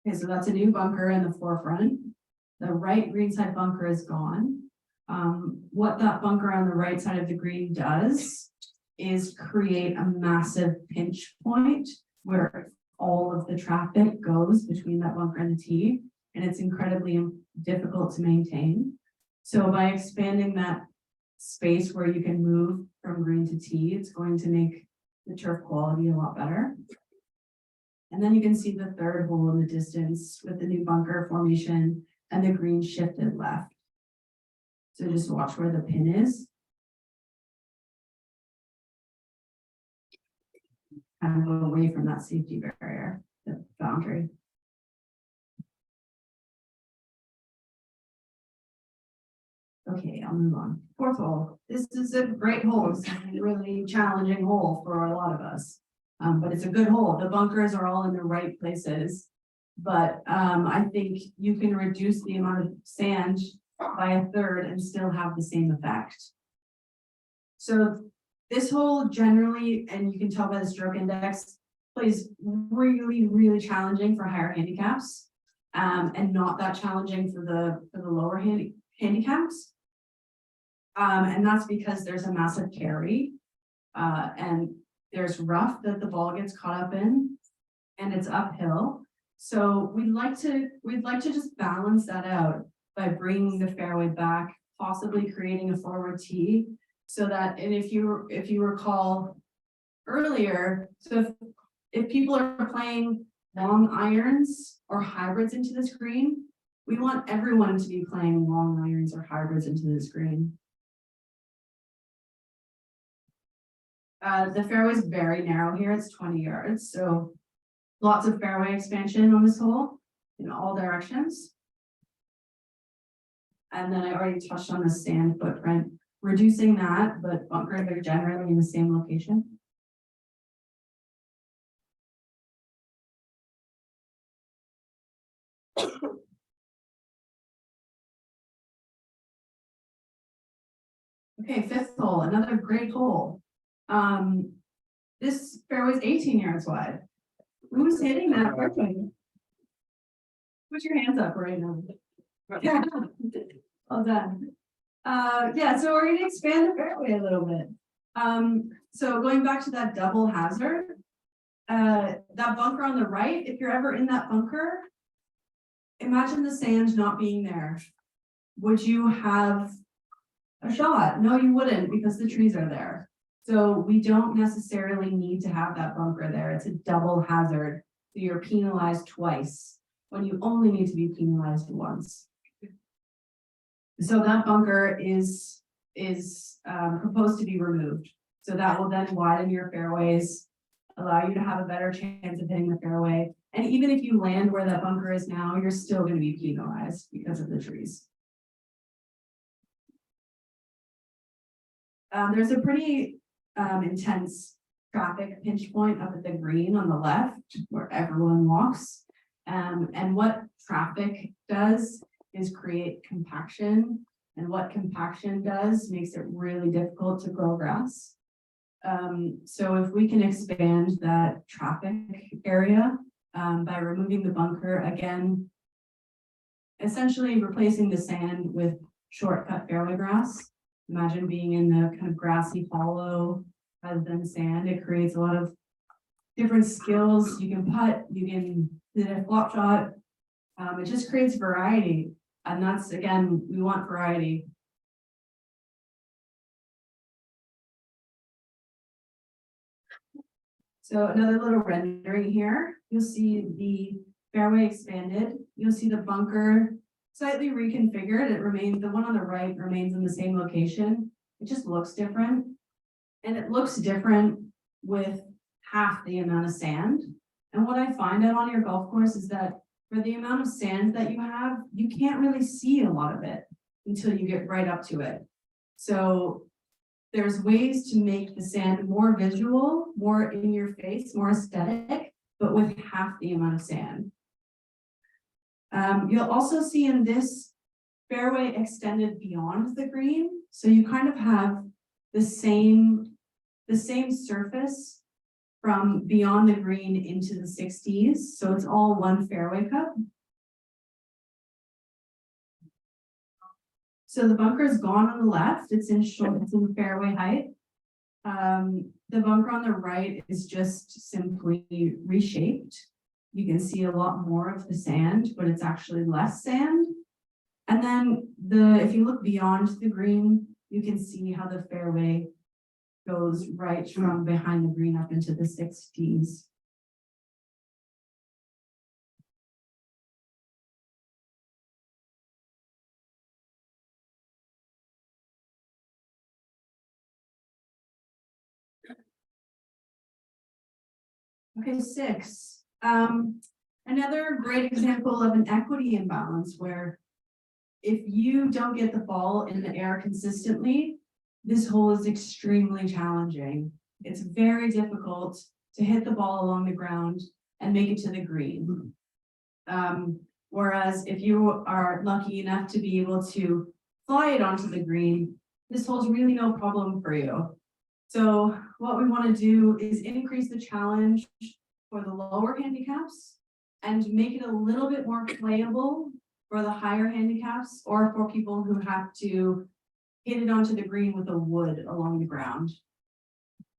A: Okay, so that's a new bunker in the forefront. The right green side bunker is gone. What that bunker on the right side of the green does is create a massive pinch point where all of the traffic goes between that bunker and the tee, and it's incredibly difficult to maintain. So by expanding that space where you can move from green to tee, it's going to make the turf quality a lot better. And then you can see the third hole in the distance with the new bunker formation and the green shifted left. So just watch where the pin is. Kind of go away from that safety barrier, the boundary. Okay, I'll move on. Fourth hole. This is a great hole. It's a really challenging hole for a lot of us. But it's a good hole. The bunkers are all in the right places. But I think you can reduce the amount of sand by a third and still have the same effect. So this hole generally, and you can tell by the stroke index, plays really, really challenging for higher handicaps, and not that challenging for the lower handicaps. And that's because there's a massive carry, and there's rough that the ball gets caught up in, and it's uphill. So we'd like to just balance that out by bringing the fairway back, possibly creating a forward tee, so that, and if you recall earlier, so if people are playing long irons or hybrids into this green, we want everyone to be playing long irons or hybrids into this green. The fairway is very narrow here, it's 20 yards, so lots of fairway expansion on this hole in all directions. And then I already touched on the sand footprint, reducing that, but bunkers are generally in the same location. Okay, fifth hole, another great hole. This fairway is 18 yards wide. Who's hitting that perfect? Put your hands up right now. Yeah. Well done. Yeah, so we're gonna expand the fairway a little bit. So going back to that double hazard, that bunker on the right, if you're ever in that bunker, imagine the sand not being there. Would you have a shot? No, you wouldn't, because the trees are there. So we don't necessarily need to have that bunker there. It's a double hazard. So you're penalized twice when you only need to be penalized once. So that bunker is proposed to be removed. So that will then widen your fairways, allow you to have a better chance of hitting the fairway. And even if you land where that bunker is now, you're still going to be penalized because of the trees. There's a pretty intense traffic pinch point up at the green on the left where everyone walks. And what traffic does is create compaction. And what compaction does makes it really difficult to grow grass. So if we can expand that traffic area by removing the bunker, again, essentially replacing the sand with shortcut fairway grass. Imagine being in the kind of grassy hollow rather than sand. It creates a lot of different skills. You can putt, you can hit a flop shot. It just creates variety. And that's, again, we want variety. So another little rendering here, you'll see the fairway expanded, you'll see the bunker slightly reconfigured, it remains, the one on the right remains in the same location, it just looks different. And it looks different with half the amount of sand. And what I find out on your golf course is that for the amount of sand that you have, you can't really see a lot of it until you get right up to it. So there's ways to make the sand more visual, more in your face, more aesthetic, but with half the amount of sand. You'll also see in this fairway extended beyond the green. So you kind of have the same surface from beyond the green into the 60s. So it's all one fairway cup. So the bunker is gone on the left. It's in fairway height. The bunker on the right is just simply reshaped. You can see a lot more of the sand, but it's actually less sand. And then if you look beyond the green, you can see how the fairway goes right from behind the green up into the 60s. Okay, 6. Another great example of an equity imbalance where if you don't get the ball in the air consistently, this hole is extremely challenging. It's very difficult to hit the ball along the ground and make it to the green. Whereas if you are lucky enough to be able to fly it onto the green, this hole's really no problem for you. So what we want to do is increase the challenge for the lower handicaps and make it a little bit more playable for the higher handicaps or for people who have to hit it onto the green with a wood along the ground.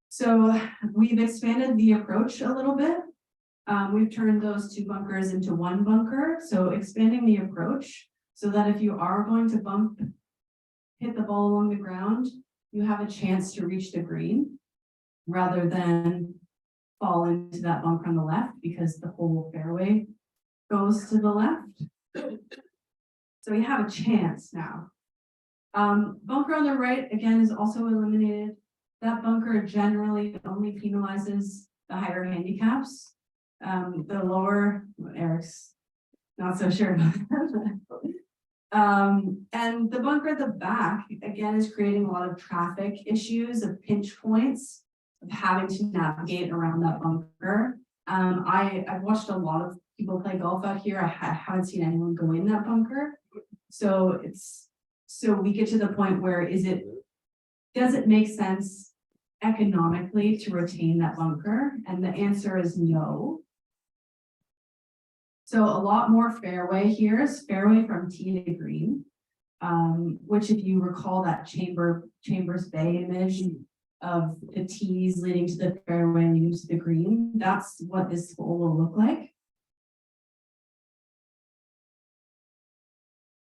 A: So we've expanded the approach a little bit. We've turned those 2 bunkers into 1 bunker. So expanding the approach so that if you are going to hit the ball along the ground, you have a chance to reach the green rather than fall into that bunker on the left because the whole fairway goes to the left. So we have a chance now. Bunker on the right, again, is also eliminated. That bunker generally only penalizes the higher handicaps. The lower, Eric's not so sure about that. And the bunker at the back, again, is creating a lot of traffic issues, of pinch points, of having to navigate around that bunker. I've watched a lot of people play golf out here. I haven't seen anyone go in that bunker. So we get to the point where does it make sense economically to retain that bunker? And the answer is no. So a lot more fairway here is fairway from tee to green, which if you recall that Chambers Bay image of the tees leading to the fairway and leading to the green, that's what this hole will look like.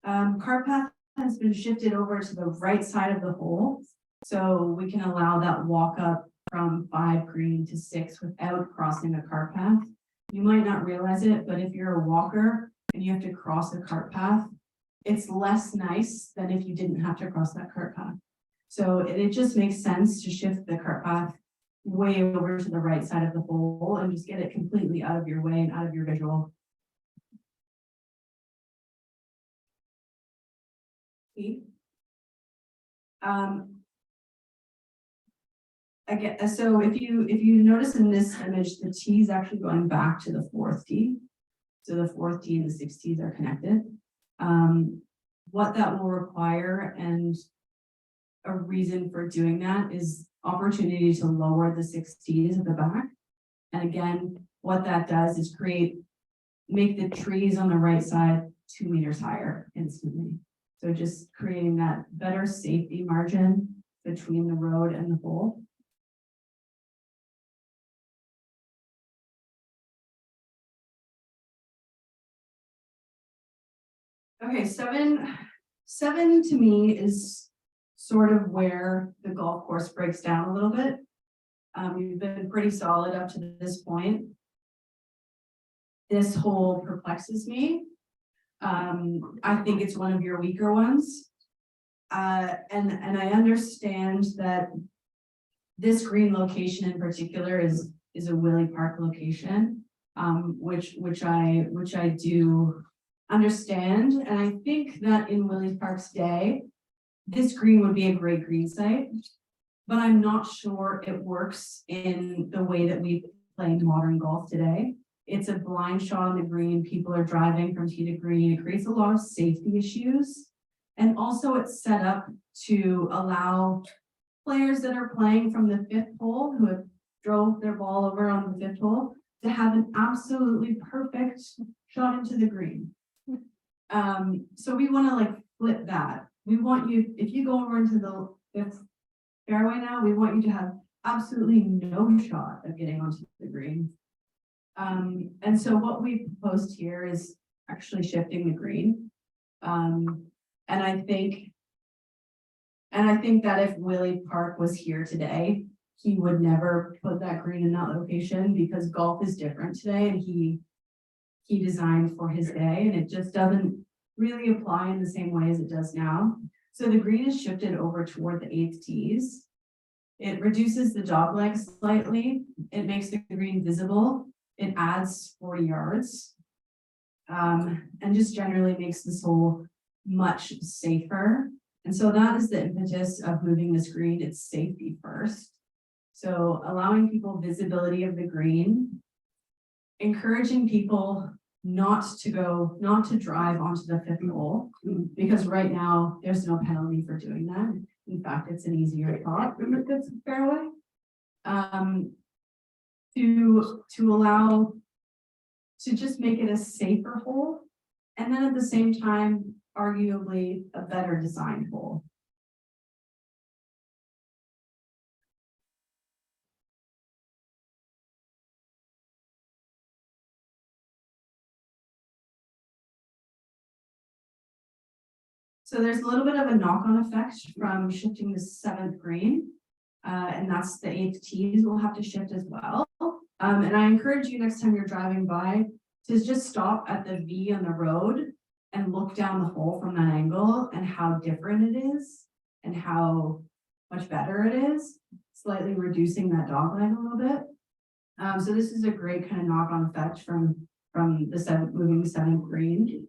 A: Cart path has been shifted over to the right side of the hole, so we can allow that walk up from 5 green to 6 without crossing a cart path. You might not realize it, but if you're a walker and you have to cross a cart path, it's less nice than if you didn't have to cross that cart path. So it just makes sense to shift the cart path way over to the right side of the hole and just get it completely out of your way and out of your visual. Again, so if you notice in this image, the tee is actually going back to the 4th tee. So the 4th tee and the 6 tees are connected. What that will require and a reason for doing that is opportunity to lower the 6 tees at the back. And again, what that does is make the trees on the right side 2 meters higher instantly. So just creating that better safety margin between the road and the hole. Okay, 7 to me is sort of where the golf course breaks down a little bit. You've been pretty solid up to this point. This hole perplexes me. I think it's one of your weaker ones. And I understand that this green location in particular is a Willie Park location, which I do understand. And I think that in Willie Park's day, this green would be a great green site, but I'm not sure it works in the way that we play modern golf today. It's a blind shot on the green. People are driving from tee to green. It creates a lot of safety issues. And also it's set up to allow players that are playing from the 5th hole who have drove their ball over on the 5th hole to have an absolutely perfect shot into the green. So we want to like flip that. We want you, if you go over into the 5th fairway now, we want you to have absolutely no shot of getting onto the green. And so what we proposed here is actually shifting the green. And I think that if Willie Park was here today, he would never put that green in that location because golf is different today and he designed for his day and it just doesn't really apply in the same way as it does now. So the green is shifted over toward the 8th tees. It reduces the dog leg slightly. It makes the green visible. It adds 40 yards. And just generally makes this hole much safer. And so that is the impetus of moving this green. It's safety first. So allowing people visibility of the green, encouraging people not to drive onto the 5th hole, because right now there's no penalty for doing that. In fact, it's an easier shot from the 5th fairway. To allow to just make it a safer hole, and then at the same time, arguably a better designed hole. So there's a little bit of a knock-on effect from shifting the 7th green, and that's the 8th tees will have to shift as well. And I encourage you next time you're driving by to just stop at the V on the road and look down the hole from that angle and how different it is and how much better it is, slightly reducing that dog leg a little bit. So this is a great kind of knock-on effect from the moving 7th green.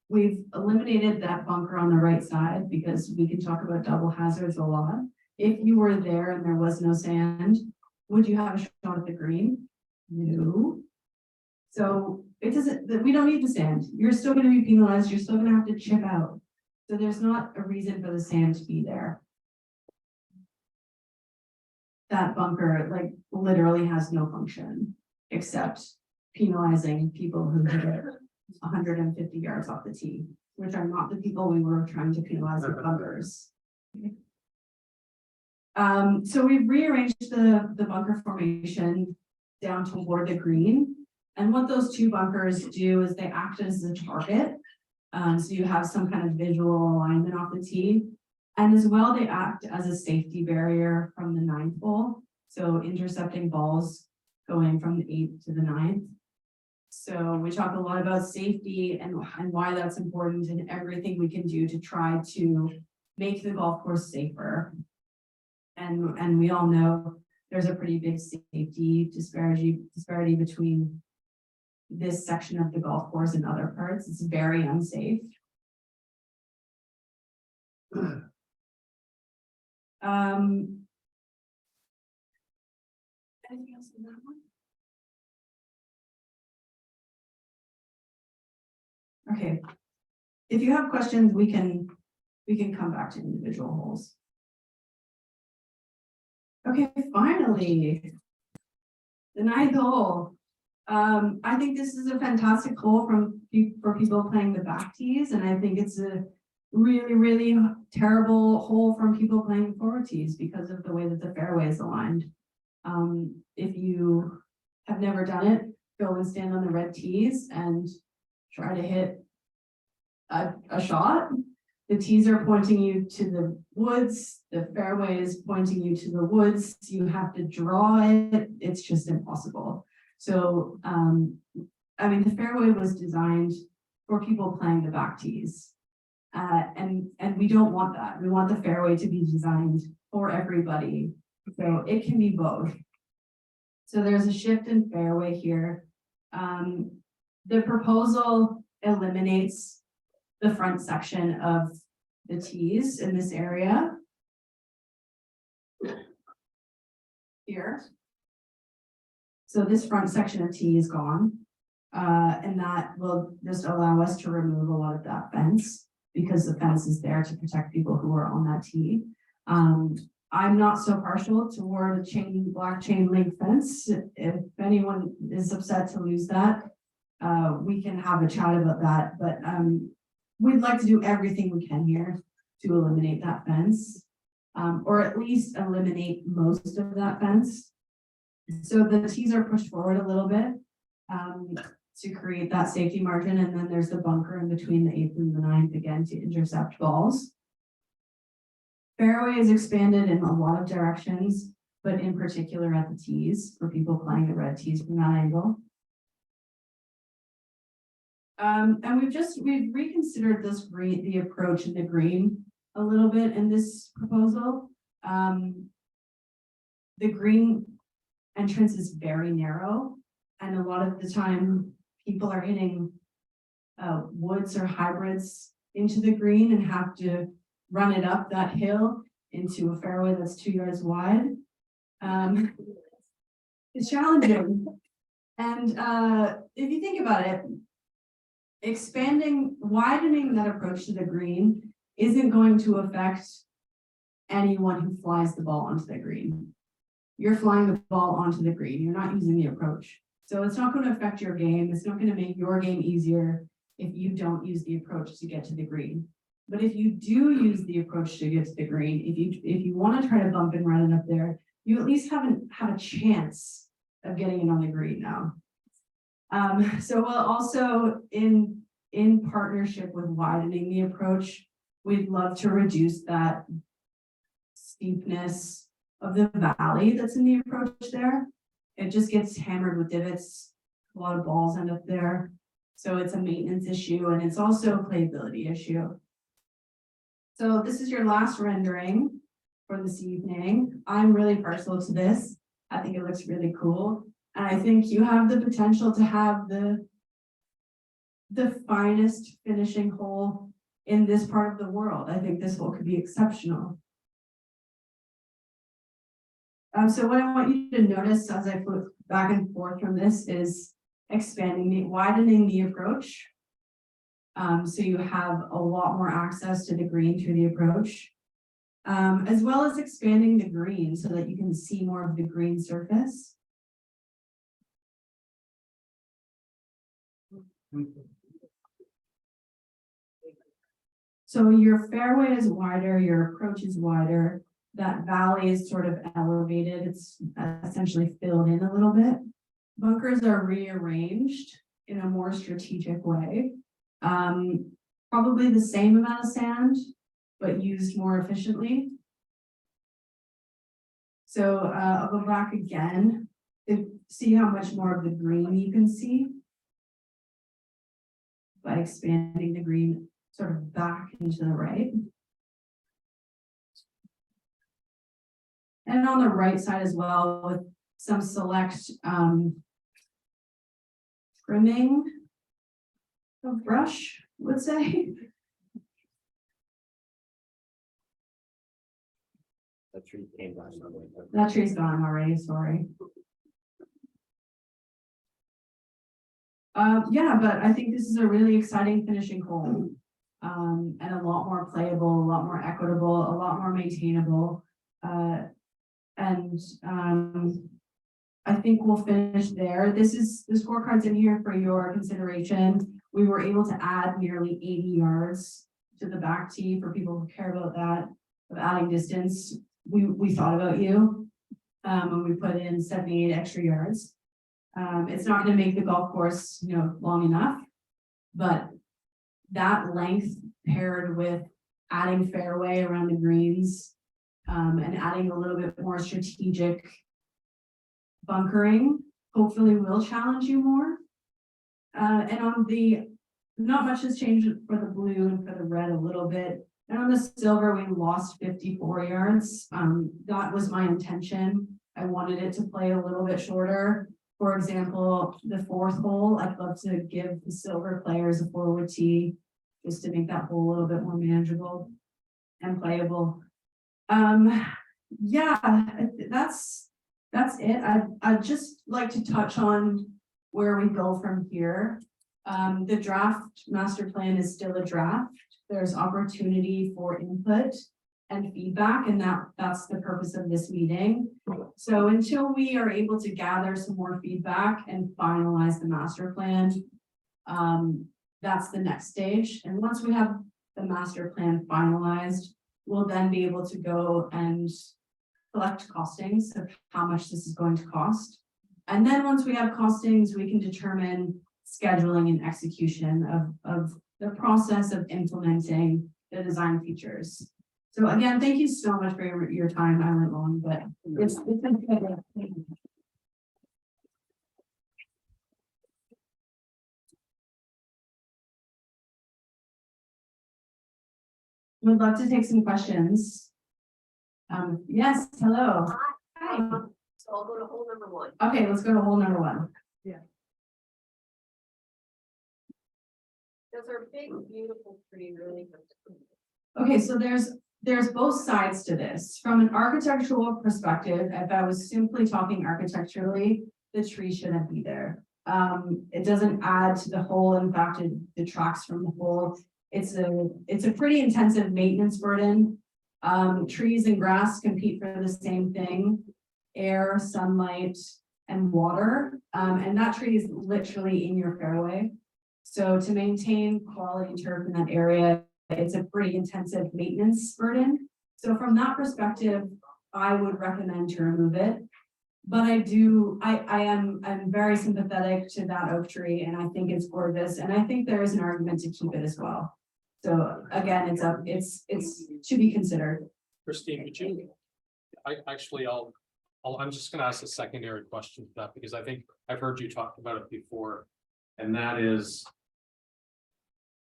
A: We've eliminated that bunker on the right side because we can talk about double hazards a lot. If you were there and there was no sand, would you have a shot at the green? No. So it doesn't, we don't need the sand. You're still going to be penalized. You're still going to have to chip out. So there's not a reason for the sand to be there. That bunker like literally has no function except penalizing people who hit it 150 yards off the tee, which are not the people we were trying to penalize with bunkers. So we've rearranged the bunker formation down toward the green. And what those 2 bunkers do is they act as a target. So you have some kind of visual alignment off the tee. And as well, they act as a safety barrier from the 9th hole. So intercepting balls going from the 8th to the 9th. So we talk a lot about safety and why that's important and everything we can do to try to make the golf course safer. And we all know there's a pretty big safety disparity between this section of the golf course and other parts. It's very unsafe. Anything else in that one? Okay. If you have questions, we can come back to individual holes. Okay, finally, the 9th hole. I think this is a fantastic hole for people playing the back tees, and I think it's a really, really terrible hole from people playing forward tees because of the way that the fairway is aligned. If you have never done it, go and stand on the red tees and try to hit a shot. The tees are pointing you to the woods, the fairway is pointing you to the woods, you have to draw it, it's just impossible. So, I mean, the fairway was designed for people playing the back tees. And we don't want that. We want the fairway to be designed for everybody. So it can be both. So there's a shift in fairway here. The proposal eliminates the front section of the tees in this area. Here. So this front section of tee is gone. And that will just allow us to remove a lot of that fence because the fence is there to protect people who are on that tee. I'm not so partial toward a black chain link fence. If anyone is upset to lose that, we can have a chat about that, but we'd like to do everything we can here to eliminate that fence, or at least eliminate most of that fence. So the tees are pushed forward a little bit to create that safety margin, and then there's the bunker in between the 8th and the 9th again to intercept balls. Fairway is expanded in a lot of directions, but in particular at the tees for people playing the red tees from that angle. And we've reconsidered the approach in the green a little bit in this proposal. The green entrance is very narrow, and a lot of the time people are hitting woods or hybrids into the green and have to run it up that hill into a fairway that's 2 yards wide. It's challenging. And if you think about it, widening that approach to the green isn't going to affect anyone who flies the ball onto the green. You're flying the ball onto the green, you're not using the approach. So it's not going to affect your game. It's not going to make your game easier if you don't use the approach to get to the green. But if you do use the approach to get to the green, if you want to try to bump and run it up there, you at least have a chance of getting it on the green now. So we'll also, in partnership with widening the approach, we'd love to reduce that steepness of the valley that's in the approach there. It just gets hammered with divots. A lot of balls end up there. So it's a maintenance issue, and it's also a playability issue. So this is your last rendering for this evening. I'm really partial to this. I think it looks really cool. And I think you have the potential to have the finest finishing hole in this part of the world. I think this hole could be exceptional. So what I want you to notice as I flip back and forth from this is widening the approach. So you have a lot more access to the green through the approach, as well as expanding the green so that you can see more of the green surface. So your fairway is wider, your approach is wider, that valley is sort of elevated, it's essentially filled in a little bit. Bunkers are rearranged in a more strategic way. Probably the same amount of sand, but used more efficiently. So I'll go back again to see how much more of the green you can see by expanding the green sort of back into the right. And on the right side as well, with some select trimming of brush, I would say.
B: That tree came down.
A: That tree's gone already, sorry. Yeah, but I think this is a really exciting finishing hole. And a lot more playable, a lot more equitable, a lot more maintainable. I think we'll finish there. The scorecard's in here for your consideration. We were able to add nearly 80 yards to the back tee for people who care about that, of adding distance. We thought about you when we put in 78 extra yards. It's not going to make the golf course, long enough, but that length paired with adding fairway around the greens, and adding a little bit more strategic bunkering, hopefully will challenge you more. And on the, not much has changed for the blue and for the red a little bit. And on the silver, we lost 54 yards. That was my intention. I wanted it to play a little bit shorter. For example, the fourth hole, I'd love to give the silver players a forward tee just to make that hole a little bit more manageable and playable. Yeah, that's it. I'd just like to touch on where we go from here. The draft master plan is still a draft. There's opportunity for input and feedback, and that's the purpose of this meeting. So until we are able to gather some more feedback and finalize the master plan, that's the next stage. And once we have the master plan finalized, we'll then be able to go and collect costings of how much this is going to cost. And then once we have costings, we can determine scheduling and execution of the process of implementing the design features. So again, thank you so much for your time. I went long, but it's been good. Thank you. Would love to take some questions. Yes, hello. Hi.
C: So I'll go to hole number one.
A: Okay, let's go to hole number one.
C: Those are big, beautiful tree, really.
A: Okay, so there's both sides to this. From an architectural perspective, if I was simply talking architecturally, the tree shouldn't be there. It doesn't add to the whole. In fact, it detracts from the whole. It's a pretty intensive maintenance burden. Trees and grass compete for the same thing: air, sunlight, and water. And that tree is literally in your fairway. So to maintain quality turf in that area, it's a pretty intensive maintenance burden. So from that perspective, I would recommend to remove it. But I'm very sympathetic to that oak tree, and I think it's gorgeous, and I think there is an argument to keep it as well. So again, it's to be considered.
D: Christine, would you, I'm just gonna ask a secondary question to that, because I think I've heard you talk about it before. And that is,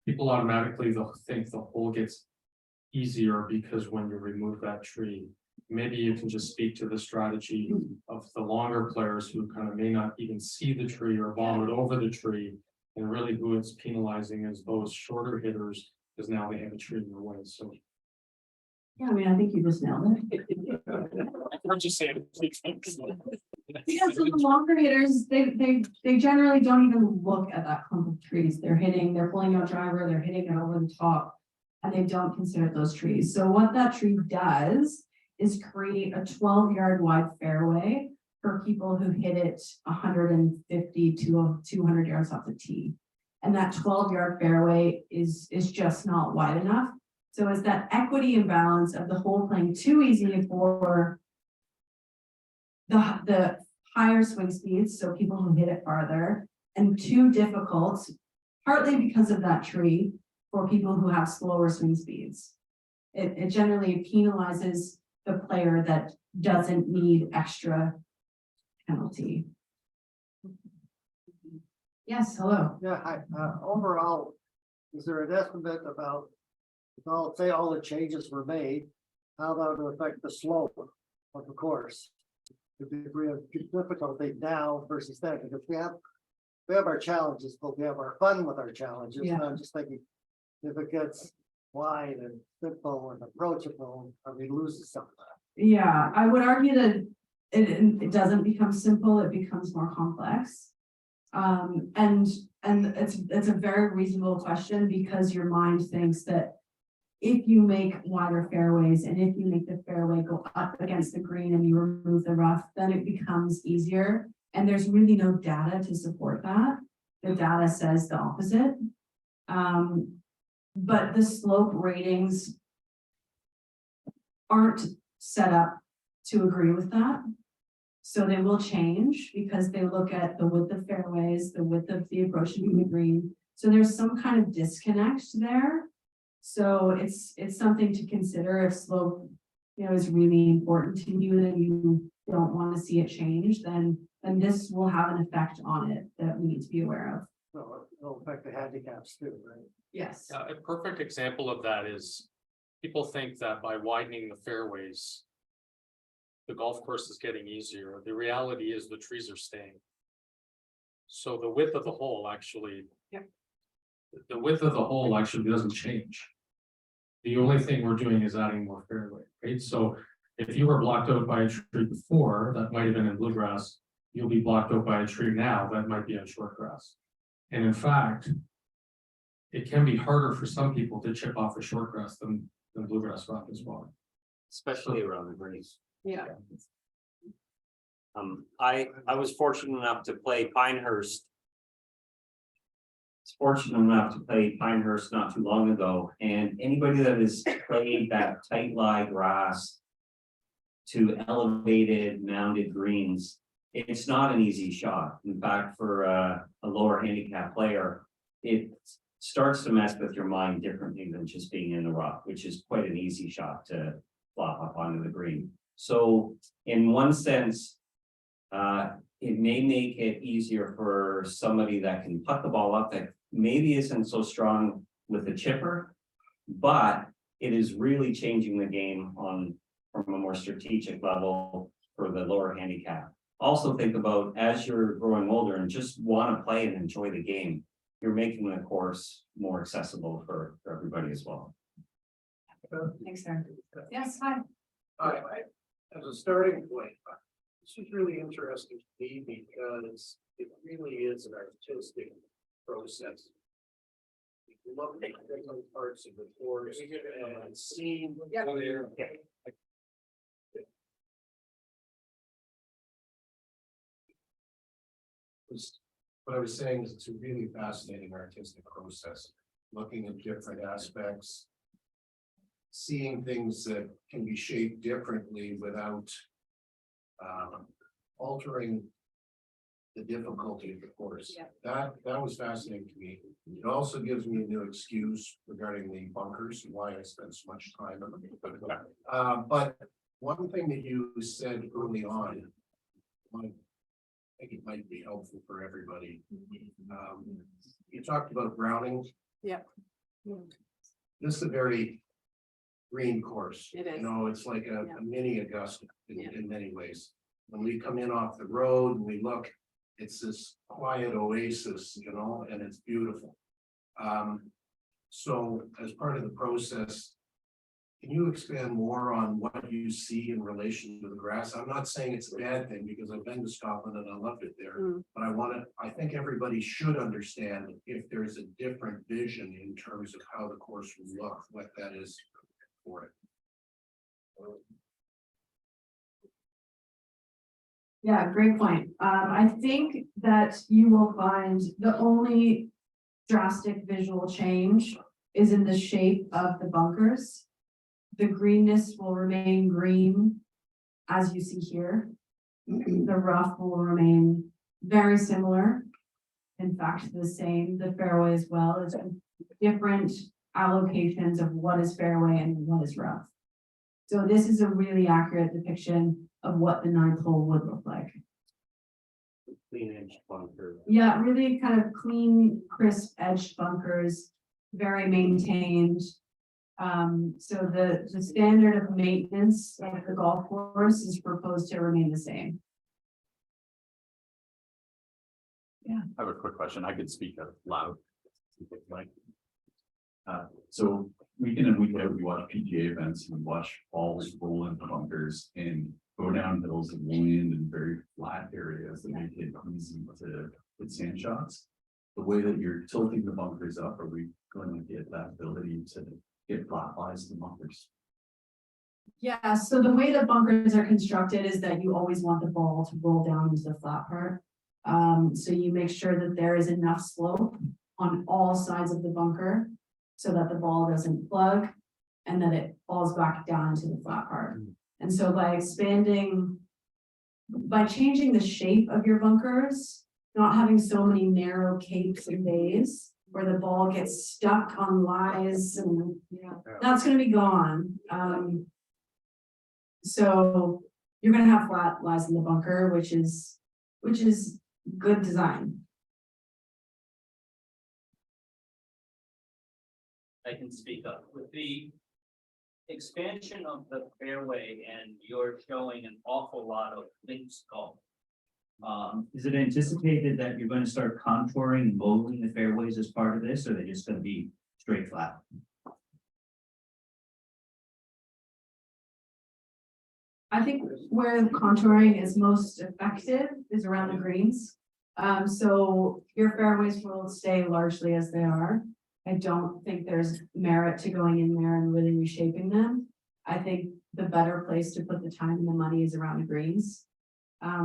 D: people automatically they'll think the hole gets easier because when you remove that tree. Maybe you can just speak to the strategy of the longer players who kind of may not even see the tree or vomit over the tree. And really who it's penalizing is those shorter hitters, because now they have a tree in their way, so.
A: Yeah, I mean, I think you just nailed it.
D: I've heard you say it.
A: Yeah, so the longer hitters, they generally don't even look at that clump of trees. They're pulling out driver, they're hitting it over the top, and they don't consider those trees. So what that tree does is create a 12-yard wide fairway for people who hit it 150 to 200 yards off the tee. And that 12-yard fairway is just not wide enough. So it's that equity imbalance of the hole playing too easy for the higher swing speeds, so people who hit it farther, and too difficult, partly because of that tree, for people who have slower swing speeds. It generally penalizes the player that doesn't need extra penalty. Yes, hello.
E: Yeah, overall, is there an estimate about, say all the changes were made, how that would affect the slope of the course? The degree of difficulty now versus then, because we have our challenges, but we have our fun with our challenges.
A: Yeah.
E: And I'm just thinking, if it gets wide and simple and approachable, we lose some of that.
A: Yeah, I would argue that it doesn't become simple, it becomes more complex. And it's a very reasonable question, because your mind thinks that if you make wider fairways and if you make the fairway go up against the green and you remove the rough, then it becomes easier. And there's really no data to support that. The data says the opposite. But the slope ratings aren't set up to agree with that. So they will change because they look at the width of fairways, the width of the approach to the green. So there's some kind of disconnect there. So it's something to consider if slope, is really important to you and you don't want to see it change, then this will have an effect on it that we need to be aware of.
E: So it'll affect the handicaps too, right?
A: Yes.
D: A perfect example of that is, people think that by widening the fairways, the golf course is getting easier. The reality is the trees are staying. So the width of the hole actually.
A: Yep.
D: The width of the hole actually doesn't change. The only thing we're doing is adding more fairway, right? So if you were blocked out by a tree before, that might have been in bluegrass, you'll be blocked out by a tree now, that might be on short grass. And in fact, it can be harder for some people to chip off a short grass than bluegrass rock as well.
B: Especially around the greens.
A: Yeah.
B: I was fortunate enough to play Pinehurst. Fortunate enough to play Pinehurst not too long ago, and anybody that has played that tight lie grass to elevated mounded greens, it's not an easy shot. In fact, for a lower handicap player, it starts to mess with your mind differently than just being in the rock, which is quite an easy shot to flop up onto the green. So in one sense, it may make it easier for somebody that can putt the ball up that maybe isn't so strong with the chipper, but it is really changing the game from a more strategic level for the lower handicap. Also think about, as you're growing older and just want to play and enjoy the game, you're making the course more accessible for everybody as well.
A: Thanks, sir. Yes, hi.
F: As a starting point, this is really interesting to me because it really is an artistic process. You look at different parts of the course and seeing. What I was saying is it's a really fascinating artistic process, looking at different aspects. Seeing things that can be shaped differently without altering the difficulty of the course.
A: Yeah.
F: That was fascinating to me. It also gives me a new excuse regarding the bunkers and why I spent so much time on them. But one thing that you said early on, I think it might be helpful for everybody. You talked about Browning.
A: Yep.
F: This is a very green course.
A: It is.
F: You know, it's like a
A: Yeah.
F: mini Augusta
A: Yeah.
F: in many ways. When we come in off the road and we look, it's this quiet oasis, you know, and it's beautiful. So as part of the process, can you expand more on what you see in relation to the grass? I'm not saying it's a bad thing because I've been to Scotland and I loved it there. But I think everybody should understand if there's a different vision in terms of how the course will look, what that is for it.
A: Yeah, great point. I think that you will find the only drastic visual change is in the shape of the bunkers. The greenness will remain green, as you see here. The rough will remain very similar. In fact, the same, the fairway as well, is different allocations of what is fairway and what is rough. So this is a really accurate depiction of what the ninth hole would look like.
B: Clean edge bunker.
A: Yeah, really kind of clean, crisp edged bunkers, very maintained. So the standard of maintenance of the golf course is proposed to remain the same.
G: I have a quick question. I could speak out loud. So week in and week out, we watch PGA events and watch balls roll into bunkers and go down hills of wind and very flat areas that make it easy to hit sand shots. The way that you're tilting the bunkers up, are we going to get that ability to get flat lies to the bunkers?
A: Yeah, so the way the bunkers are constructed is that you always want the ball to roll down into the flat part. So you make sure that there is enough slope on all sides of the bunker so that the ball doesn't plug and that it falls back down into the flat part. And so by changing the shape of your bunkers, not having so many narrow capes and bays, where the ball gets stuck on lies and that's gonna be gone. So you're gonna have flat lies in the bunker, which is good design.
H: I can speak up with the expansion of the fairway and you're showing an awful lot of links golf.
B: Is it anticipated that you're gonna start contouring and molding the fairways as part of this, or are they just gonna be straight flat?
A: I think where contouring is most effective is around the greens. So your fairways will stay largely as they are. I don't think there's merit to going in there and really reshaping them. I think the better place to put the time and the money is around the greens.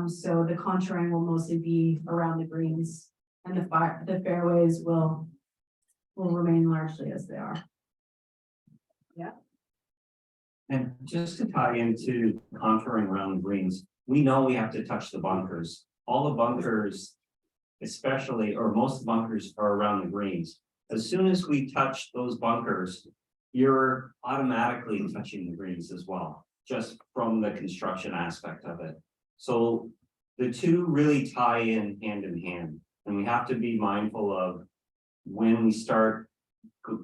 A: So the contouring will mostly be around the greens and the fairways will remain largely as they are.
B: And just to tie into contouring around the greens, we know we have to touch the bunkers. All the bunkers, especially, or most bunkers are around the greens. As soon as we touch those bunkers, you're automatically touching the greens as well, just from the construction aspect of it. So the two really tie in hand, and we have to be mindful of when we start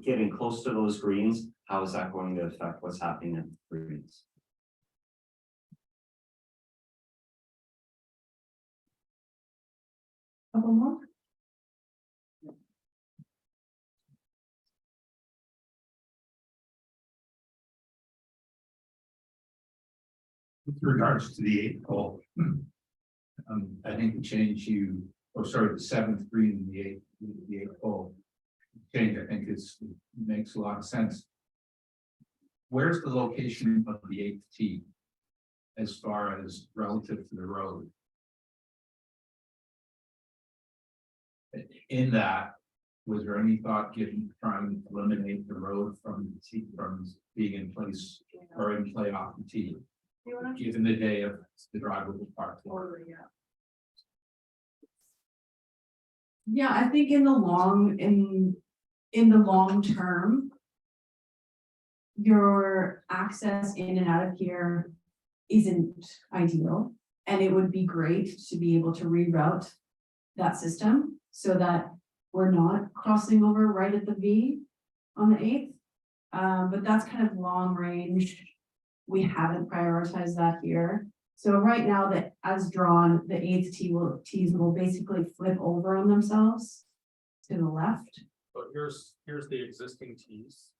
B: getting close to those greens, how is that going to affect what's happening in the greens?
A: Couple more?
I: With regards to the eighth hole. I think the change the seventh green and the eighth hole. Change, I think makes a lot of sense. Where's the location of the eighth tee? As far as relative to the road? In that, was there any thought given to trying to eliminate the road from the tee, from being in place or in play off the tee? Given the day of the driveway was parked.
A: Yeah, I think in the long term. Your access in and out of here isn't ideal, and it would be great to be able to reroute that system so that we're not crossing over right at the V on the 8th. But that's kind of long range. We haven't prioritized that here. So right now that as drawn, the 8th tees will basically flip over on themselves to the left.
D: But here's the existing tees.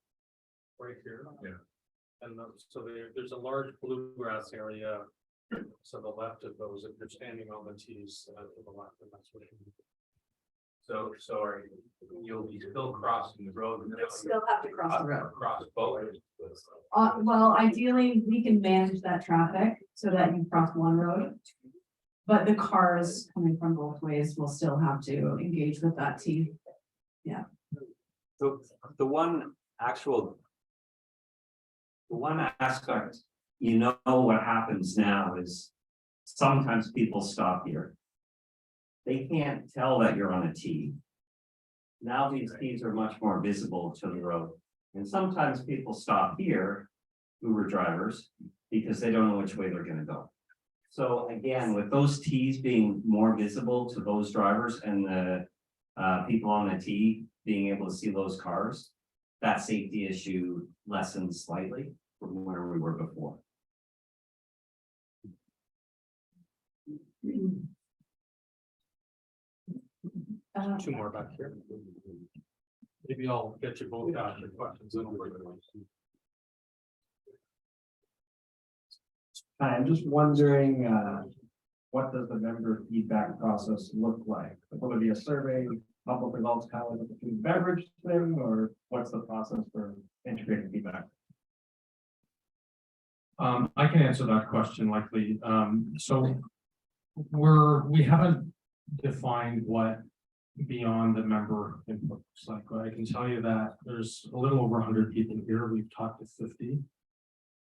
D: Right here.
I: Yeah.
D: And so there's a large bluegrass area. So the left of those, if you're standing on the tees to the left, and that's what.
I: So sorry, you'll be still crossing the road.
A: Still have to cross the road.
I: Cross both.
A: Well, ideally, we can manage that traffic so that you cross one road. But the cars coming from both ways will still have to engage with that T.
B: So the one aspect, you know, what happens now is sometimes people stop here. They can't tell that you're on a T. Now these T's are much more visible to the road. And sometimes people stop here, Uber drivers, because they don't know which way they're gonna go. So again, with those T's being more visible to those drivers and the people on the T being able to see those cars, that safety issue lessens slightly from where we were before.
D: Two more back here. Maybe I'll get you both out your questions.
J: Hi, I'm just wondering, what does the member feedback process look like? Will it be a survey, public results, kind of like a food and beverage thing, or what's the process for integrating feedback?
D: I can answer that question likely. So we haven't defined what beyond the member input looks like. But I can tell you that there's a little over 100 people here. We've talked to 50.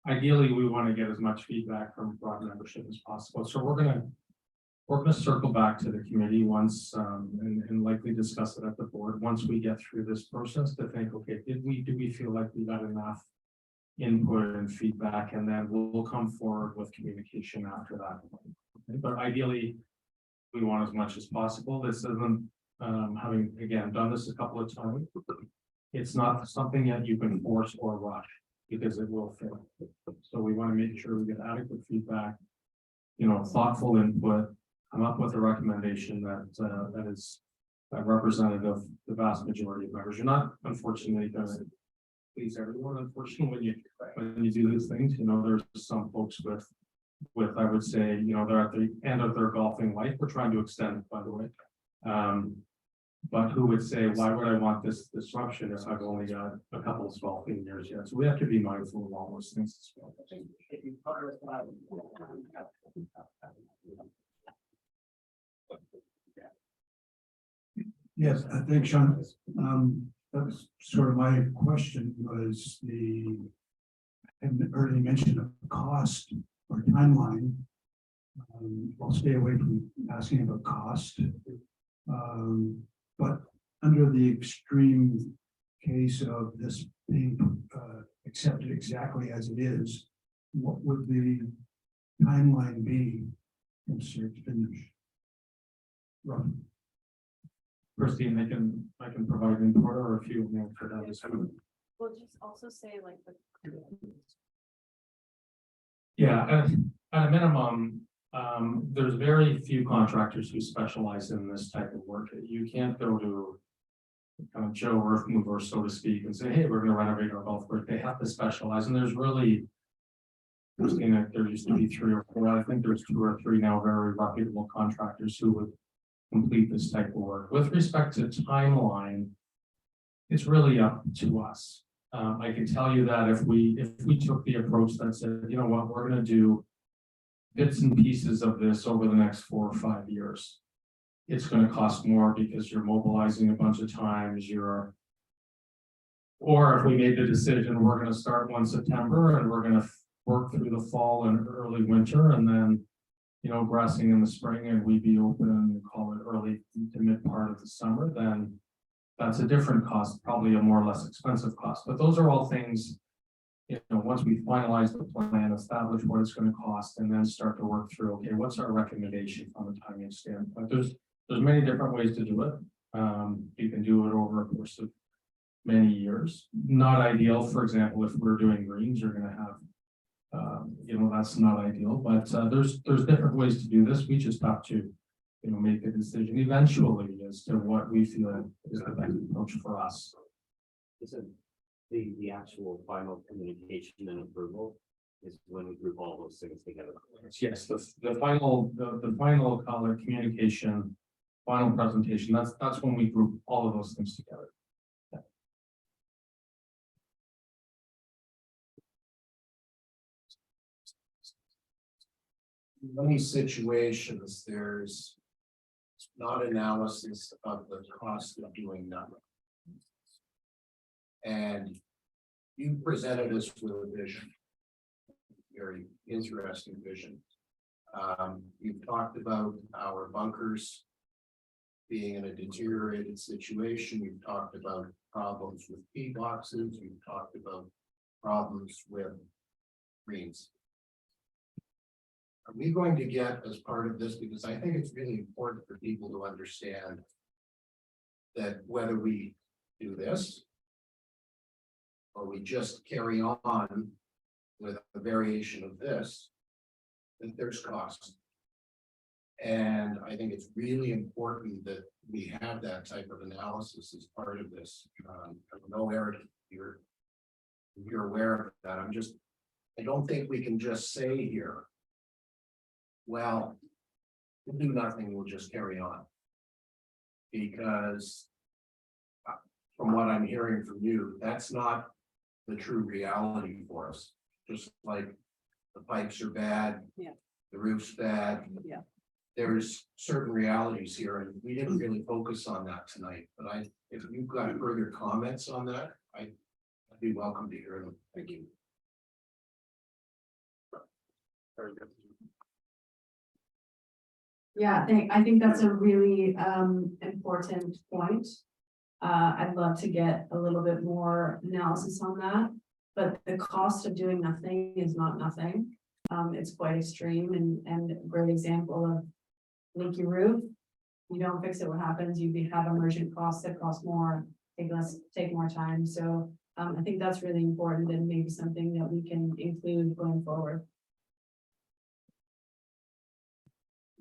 D: Ideally, we want to get as much feedback from broad membership as possible. So we're going to we're gonna circle back to the committee once, and likely discuss it at the board, once we get through this process to think, okay, do we feel like we got enough input and feedback, and then we'll come forward with communication after that. Okay, but ideally, we want as much as possible. This isn't, having, again, done this a couple of times. It's not something that you can force or rush, because it will fail. So we want to make sure we get adequate feedback, thoughtful input, come up with a recommendation that is representative of the vast majority of members. You're not, unfortunately, going to please everyone. Unfortunately, when you do these things, there's some folks with I would say, they're at the end of their golfing life. We're trying to extend it, by the way. But who would say, why would I want this disruption if I've only got a couple of golfing years yet? So we have to be mindful of all those things as well.
K: Yes, I think, Sean, that was sort of my question was and earlier mentioned of cost or timeline. I'll stay away from asking about cost. But under the extreme case of this being accepted exactly as it is, what would the timeline be from start to finish? Roughly.
D: Christine, I can provide input, or if you want for that as well.
C: We'll just also say like the.
D: Yeah, at a minimum, there's very few contractors who specialize in this type of work. You can't go to kind of Joe Earth Mover, so to speak, and say, hey, we're going to renovate our golf course. They have to specialize, and there's really, Christina, there used to be 3 or 4. I think there's 2 or 3 now very reputable contractors who would complete this type of work. With respect to timeline, it's really up to us. I can tell you that if we took the approach that said, you know what, we're going to do bits and pieces of this over the next 4 or 5 years, it's going to cost more because you're mobilizing a bunch of times. Or if we made the decision, we're going to start 1 September and we're going to work through the fall and early winter, and then grassing in the spring, and we'd be open and call it early to mid part of the summer, then that's a different cost, probably a more or less expensive cost. But those are all things, once we finalize the plan, establish what it's going to cost, and then start to work through, okay, what's our recommendation from a timing standpoint? There's many different ways to do it. You can do it over a course of many years. Not ideal, for example, if we're doing greens, you're going to have that's not ideal, but there's different ways to do this. We just have to make a decision eventually as to what we feel is the best approach for us.
B: Isn't the actual final communication and approval is when we group all those things together?
D: Yes, the final call it communication, final presentation, that's when we group all of those things together.
F: In many situations, there's not analysis of the cost of doing nothing. And you presented us with a vision, very interesting vision. You've talked about our bunkers being in a deteriorated situation. You've talked about problems with tee boxes. You've talked about problems with greens. Are we going to get as part of this, because I think it's really important for people to understand that whether we do this or we just carry on with a variation of this, that there's cost. And I think it's really important that we have that type of analysis as part of this. I know, Eric, you're aware of that. I don't think we can just say here, well, we'll do nothing, we'll just carry on. Because from what I'm hearing from you, that's not the true reality for us. Just like the pipes are bad.
C: Yeah.
F: The roof's bad.
C: Yeah.
F: There's certain realities here, and we didn't really focus on that tonight, but if you've got further comments on that, I'd be welcome to hear them. Thank you.
H: Very good.
A: Yeah, I think that's a really important point. I'd love to get a little bit more analysis on that, but the cost of doing nothing is not nothing. It's quite extreme and a great example of leaky roof. You don't fix it, what happens? You have emergent costs that cost more, take more time, so I think that's really important and maybe something that we can include going forward.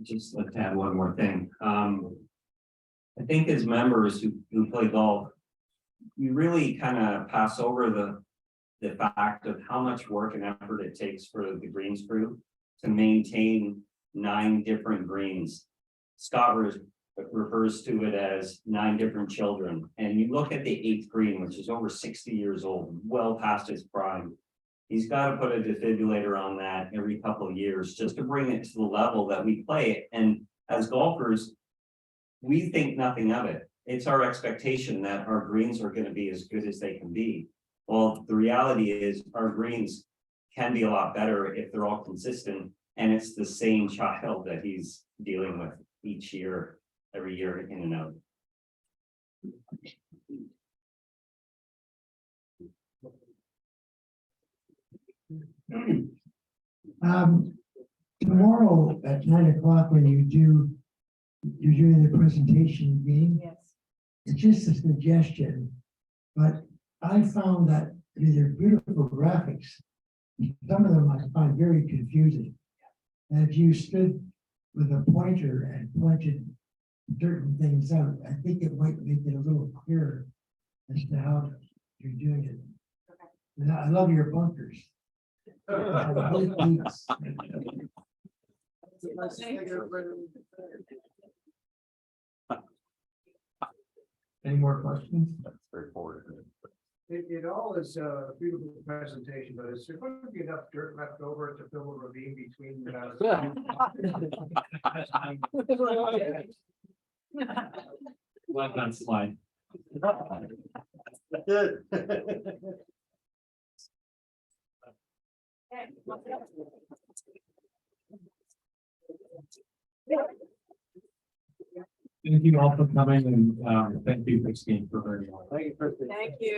B: Just like to add one more thing. I think as members who play golf, you really kind of pass over the fact of how much work and effort it takes for the greens crew to maintain 9 different greens. Scott refers to it as 9 different children. And you look at the 8th green, which is over 60 years old, well past its prime. He's got to put a defibrillator on that every couple of years just to bring it to the level that we play it. And as golfers, we think nothing of it. It's our expectation that our greens are going to be as good as they can be. Well, the reality is our greens can be a lot better if they're all consistent, and it's the same child that he's dealing with each year, every year in and out.
K: Tomorrow at 9 o'clock, when you're doing the presentation meeting,
A: Yes.
K: it's just a suggestion, but I found that they're beautiful graphics. Some of them I find very confusing. And if you stood with a pointer and pointed certain things out, I think it might make it a little clearer as to how you're doing it. And I love your bunkers.
J: Any more questions?
G: That's very forward.
E: It all is a beautiful presentation, but is there going to be enough dirt left over to fill a ravine between
J: Let that slide. Thank you all for coming, and thank you, Christine, for very much.
E: Thank you, Christine.
C: Thank you.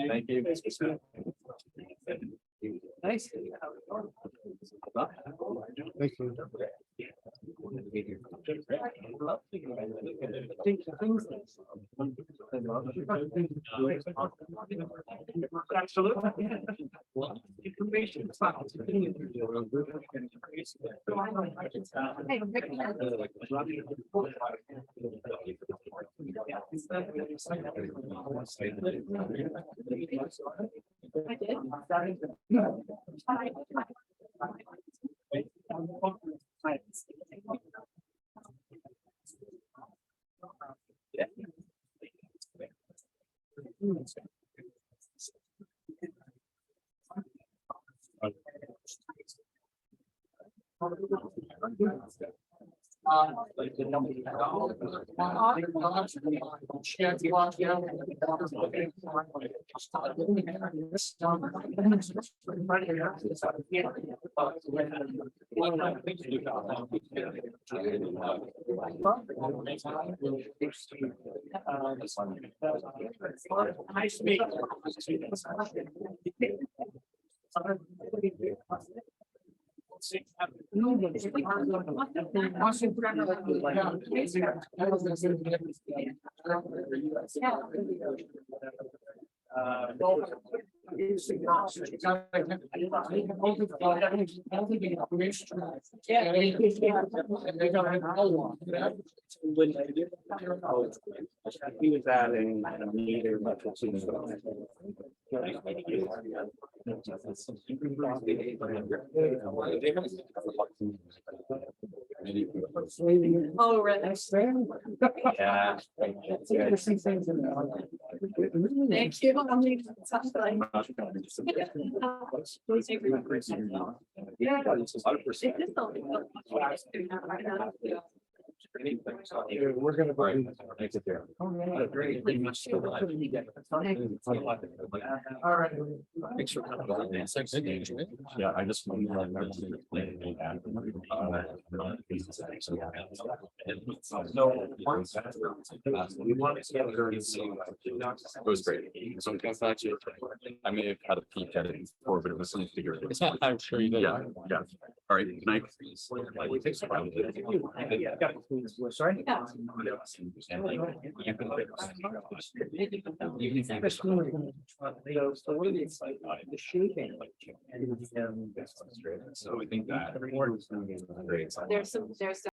J: Thank you.
C: Nice. Nice to meet
B: He was adding a meter, but
C: Oh, really?
B: yeah.
C: Thank you. I'll make something. Yeah. It is only
J: We're gonna.
G: Exit there.
E: All right.
G: Thanks for coming. Yeah, I just. It was great. Sometimes actually, I may have had a peek at it before, but it was something to figure. I'm sure you did. Yeah, yeah. All right, good night.
E: Sorry?
G: So I think that.
A: There's some